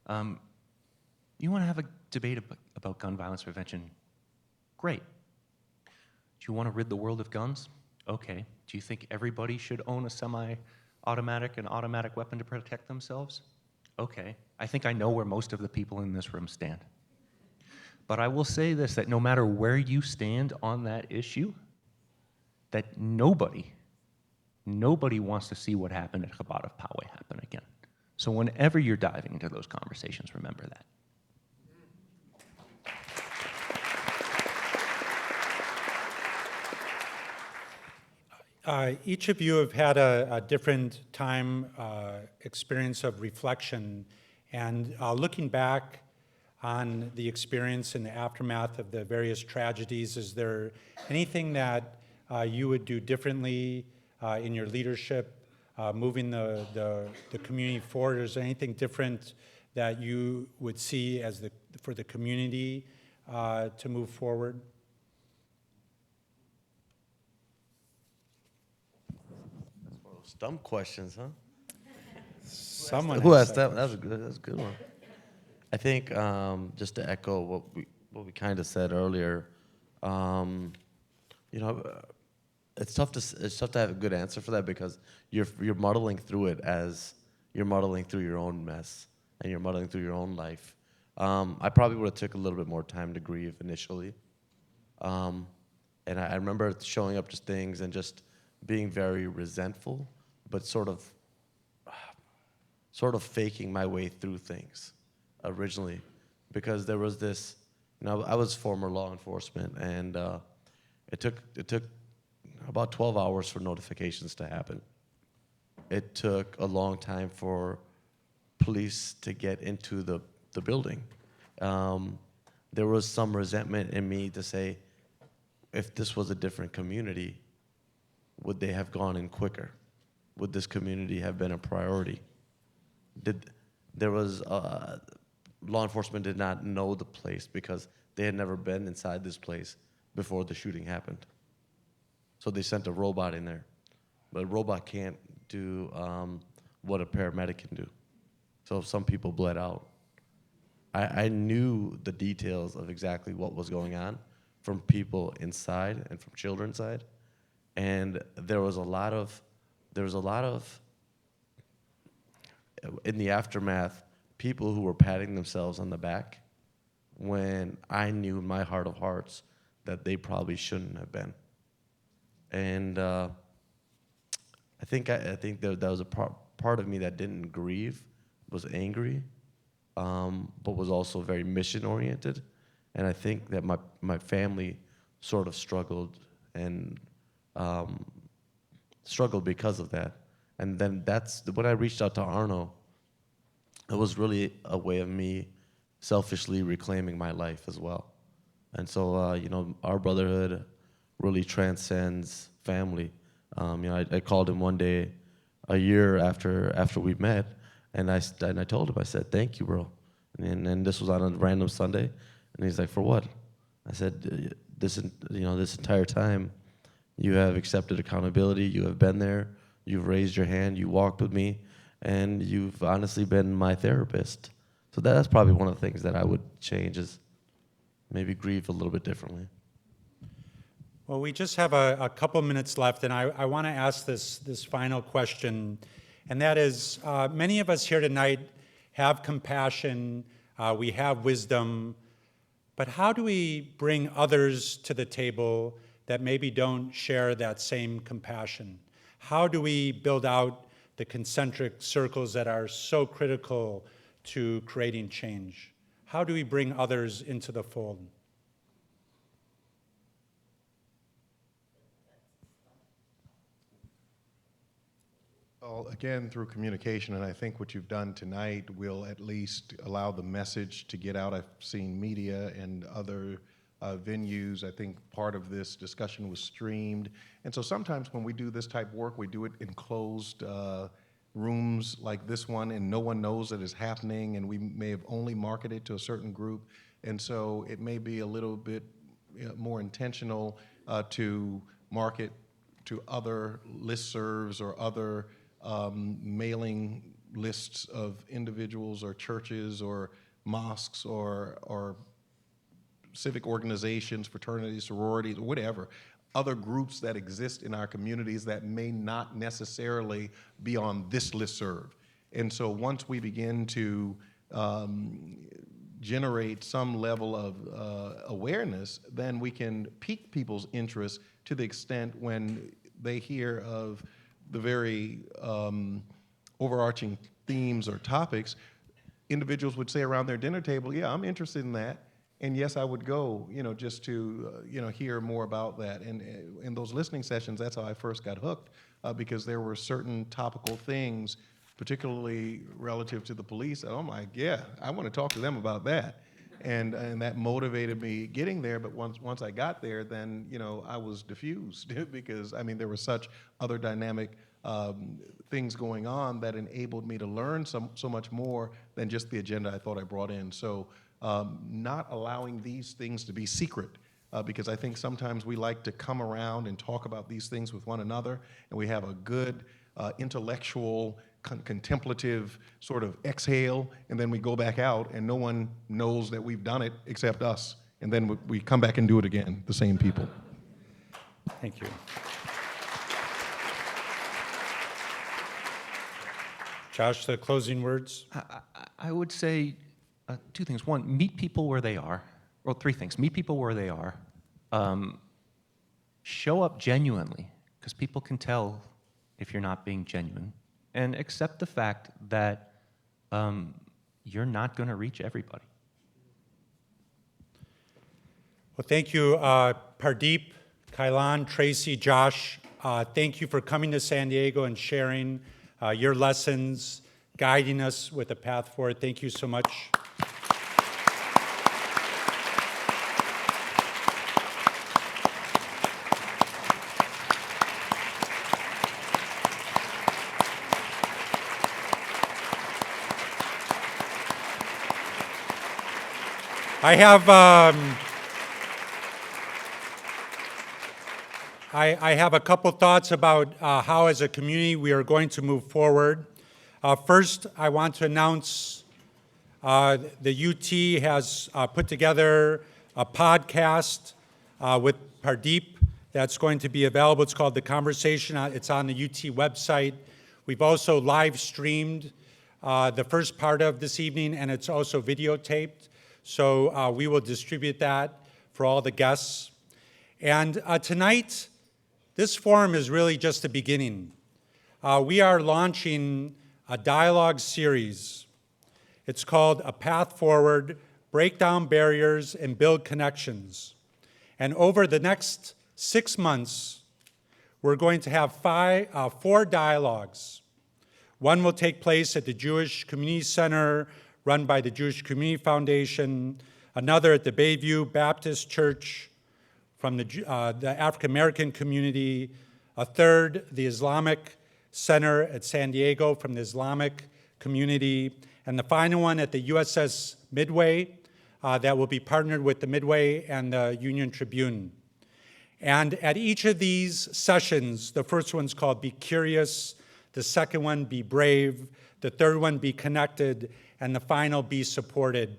You want to have a debate about gun violence prevention? Great. Do you want to rid the world of guns? Okay. Do you think everybody should own a semi-automatic and automatic weapon to protect themselves? Okay. I think I know where most of the people in this room stand. But I will say this, that no matter where you stand on that issue, that nobody wants to see what happened at Chabad of Poway happen again. So whenever you're diving into those conversations, remember that. Each of you have had a different time experience of reflection, and looking back on the experience in the aftermath of the various tragedies, is there anything that you would do differently in your leadership, moving the community forward? Is there anything different that you would see as for the community to move forward? That's one of those dumb questions, huh? Someone Who asked asked that that? That's a good one. I think just to echo what we kind of said earlier, it's tough to have a good answer for that, because you're muddling through it as you're muddling through your own mess and you're muddling through your own life. I probably would have took a little bit more time to grieve initially, and I remember showing up to things and just being very resentful, but sort of faking my way through things originally, because there was this. I was former law enforcement, and it took about 12 hours for notifications to happen. It took a long time for police to get into the building. There was some resentment in me to say, if this was a different community, would they have gone in quicker? Would this community have been a priority? Law enforcement did not know the place because they had never been inside this place before the shooting happened. So they sent a robot in there. But a robot can't do what a paramedic can do. So some people bled out. I knew the details of exactly what was going on from people inside and from children's side. And there was a lot of, in the aftermath, people who were patting themselves on the back when I knew in my heart of hearts that they probably shouldn't have been. And I think that was a part of me that didn't grieve, was angry, but was also very mission-oriented. And I think that my family sort of struggled and struggled because of that. And then that's when I reached out to Arno. It was really a way of me selfishly reclaiming my life as well. And so, our brotherhood really transcends family. I called him one day a year after we met, and I told him, I said, thank you, bro. And this was on a random Sunday, and he's like, for what? I said, this entire time, you have accepted accountability, you have been there, you've raised your hand, you walked with me, and you've honestly been my therapist. So that's probably one of the things that I would change, is maybe grieve a little bit differently. Well, we just have a couple minutes left, and I want to ask this final question, and that is, many of us here tonight have compassion, we have wisdom, but how do we bring others to the table that maybe don't share that same compassion? How do we build out the concentric circles that are so critical to creating change? How do we bring others into the fold? Well, again, through communication, and I think what you've done tonight will at least allow the message to get out. I've seen media and other venues. I think part of this discussion was streamed. And so sometimes when we do this type of work, we do it in closed rooms like this one, and no one knows that it's happening, and we may have only marketed to a certain group. And so it may be a little bit more intentional to market to other listservs or other mailing lists of individuals or churches or mosques or civic organizations, fraternities, sororities, whatever, other groups that exist in our communities that may not necessarily be on this listserv. And so once we begin to generate some level of awareness, then we can pique people's interest to the extent when they hear of the very overarching themes or topics, individuals would say around their dinner table, yeah, I'm interested in that. And yes, I would go, just to, hear more about that. And in those listening sessions, that's how I first got hooked, because there were certain topical things, particularly relative to the police, that I'm like, yeah, I want to talk to them about that. And that motivated me getting there. But once I got there, then, I was diffused because, there were such other dynamic things going on that enabled me to learn so much more than just the agenda I thought I brought in. So not allowing these things to be secret, because I think sometimes we like to come around and talk about these things with one another, and we have a good intellectual, contemplative sort of exhale, and then we go back out, and no one knows that we've done it except us. And then we come back and do it again, the same people. Thank you. Josh, the closing words? I would say two things. One, meet people where they are. Well, three things. Meet people where they are. Show up genuinely, because people can tell if you're not being genuine. And accept the fact that you're not going to reach everybody. Well, thank you, Pardeep, Kylon, Tracy, Josh. Thank you for coming to San Diego and sharing your lessons, guiding us with a path forward. Thank you so much. I have a couple thoughts about how, as a community, we are going to move forward. First, I want to announce the UT has put together a podcast with Pardeep that's going to be available. It's called The Conversation. It's on the UT website. We've also live streamed the first part of this evening, and it's also videotaped. So we will distribute that for all the guests. And tonight, this forum is really just the beginning. We are launching a dialogue series. It's called A Path Forward, Break Down Barriers and Build Connections. And over the next 6 months, we're going to have 4 dialogues. One will take place at the Jewish Community Center, run by the Jewish Community Foundation. another at the Bayview Baptist Church from the African American community, a third, the Islamic Center at San Diego from the Islamic community, and the final one at the USS Midway that will be partnered with the Midway and the Union-Tribune. And at each of these sessions, the first one's called Be Curious, the second one, Be Brave, the third one, Be Connected, and the final, Be Supported.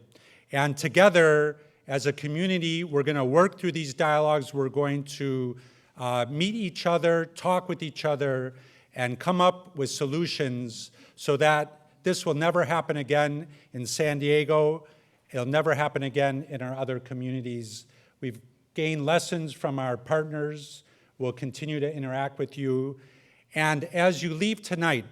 And together, as a community, we're going to work through these dialogues. We're going to meet each other, talk with each other, and come up with solutions so that this will never happen again in San Diego. It'll never happen again in our other communities. We've gained lessons from our partners. We'll continue to interact with you. And as you leave tonight,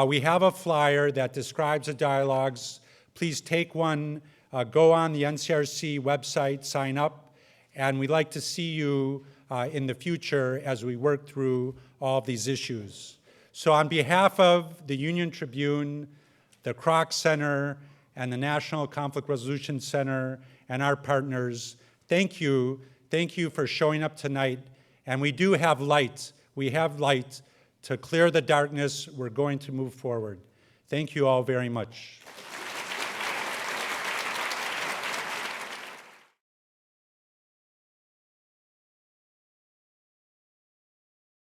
we have a flyer that describes the dialogues. Please take one, go on the NCRC website, sign up, and we'd like to see you in the future as we work through all of these issues. So on behalf of the Union-Tribune, the Kroc Center, and the National Conflict Resolution Center, and our partners, thank you. Thank you for showing up tonight. And we do have light. We have light to clear the darkness. We're going to move forward. Thank you all very much.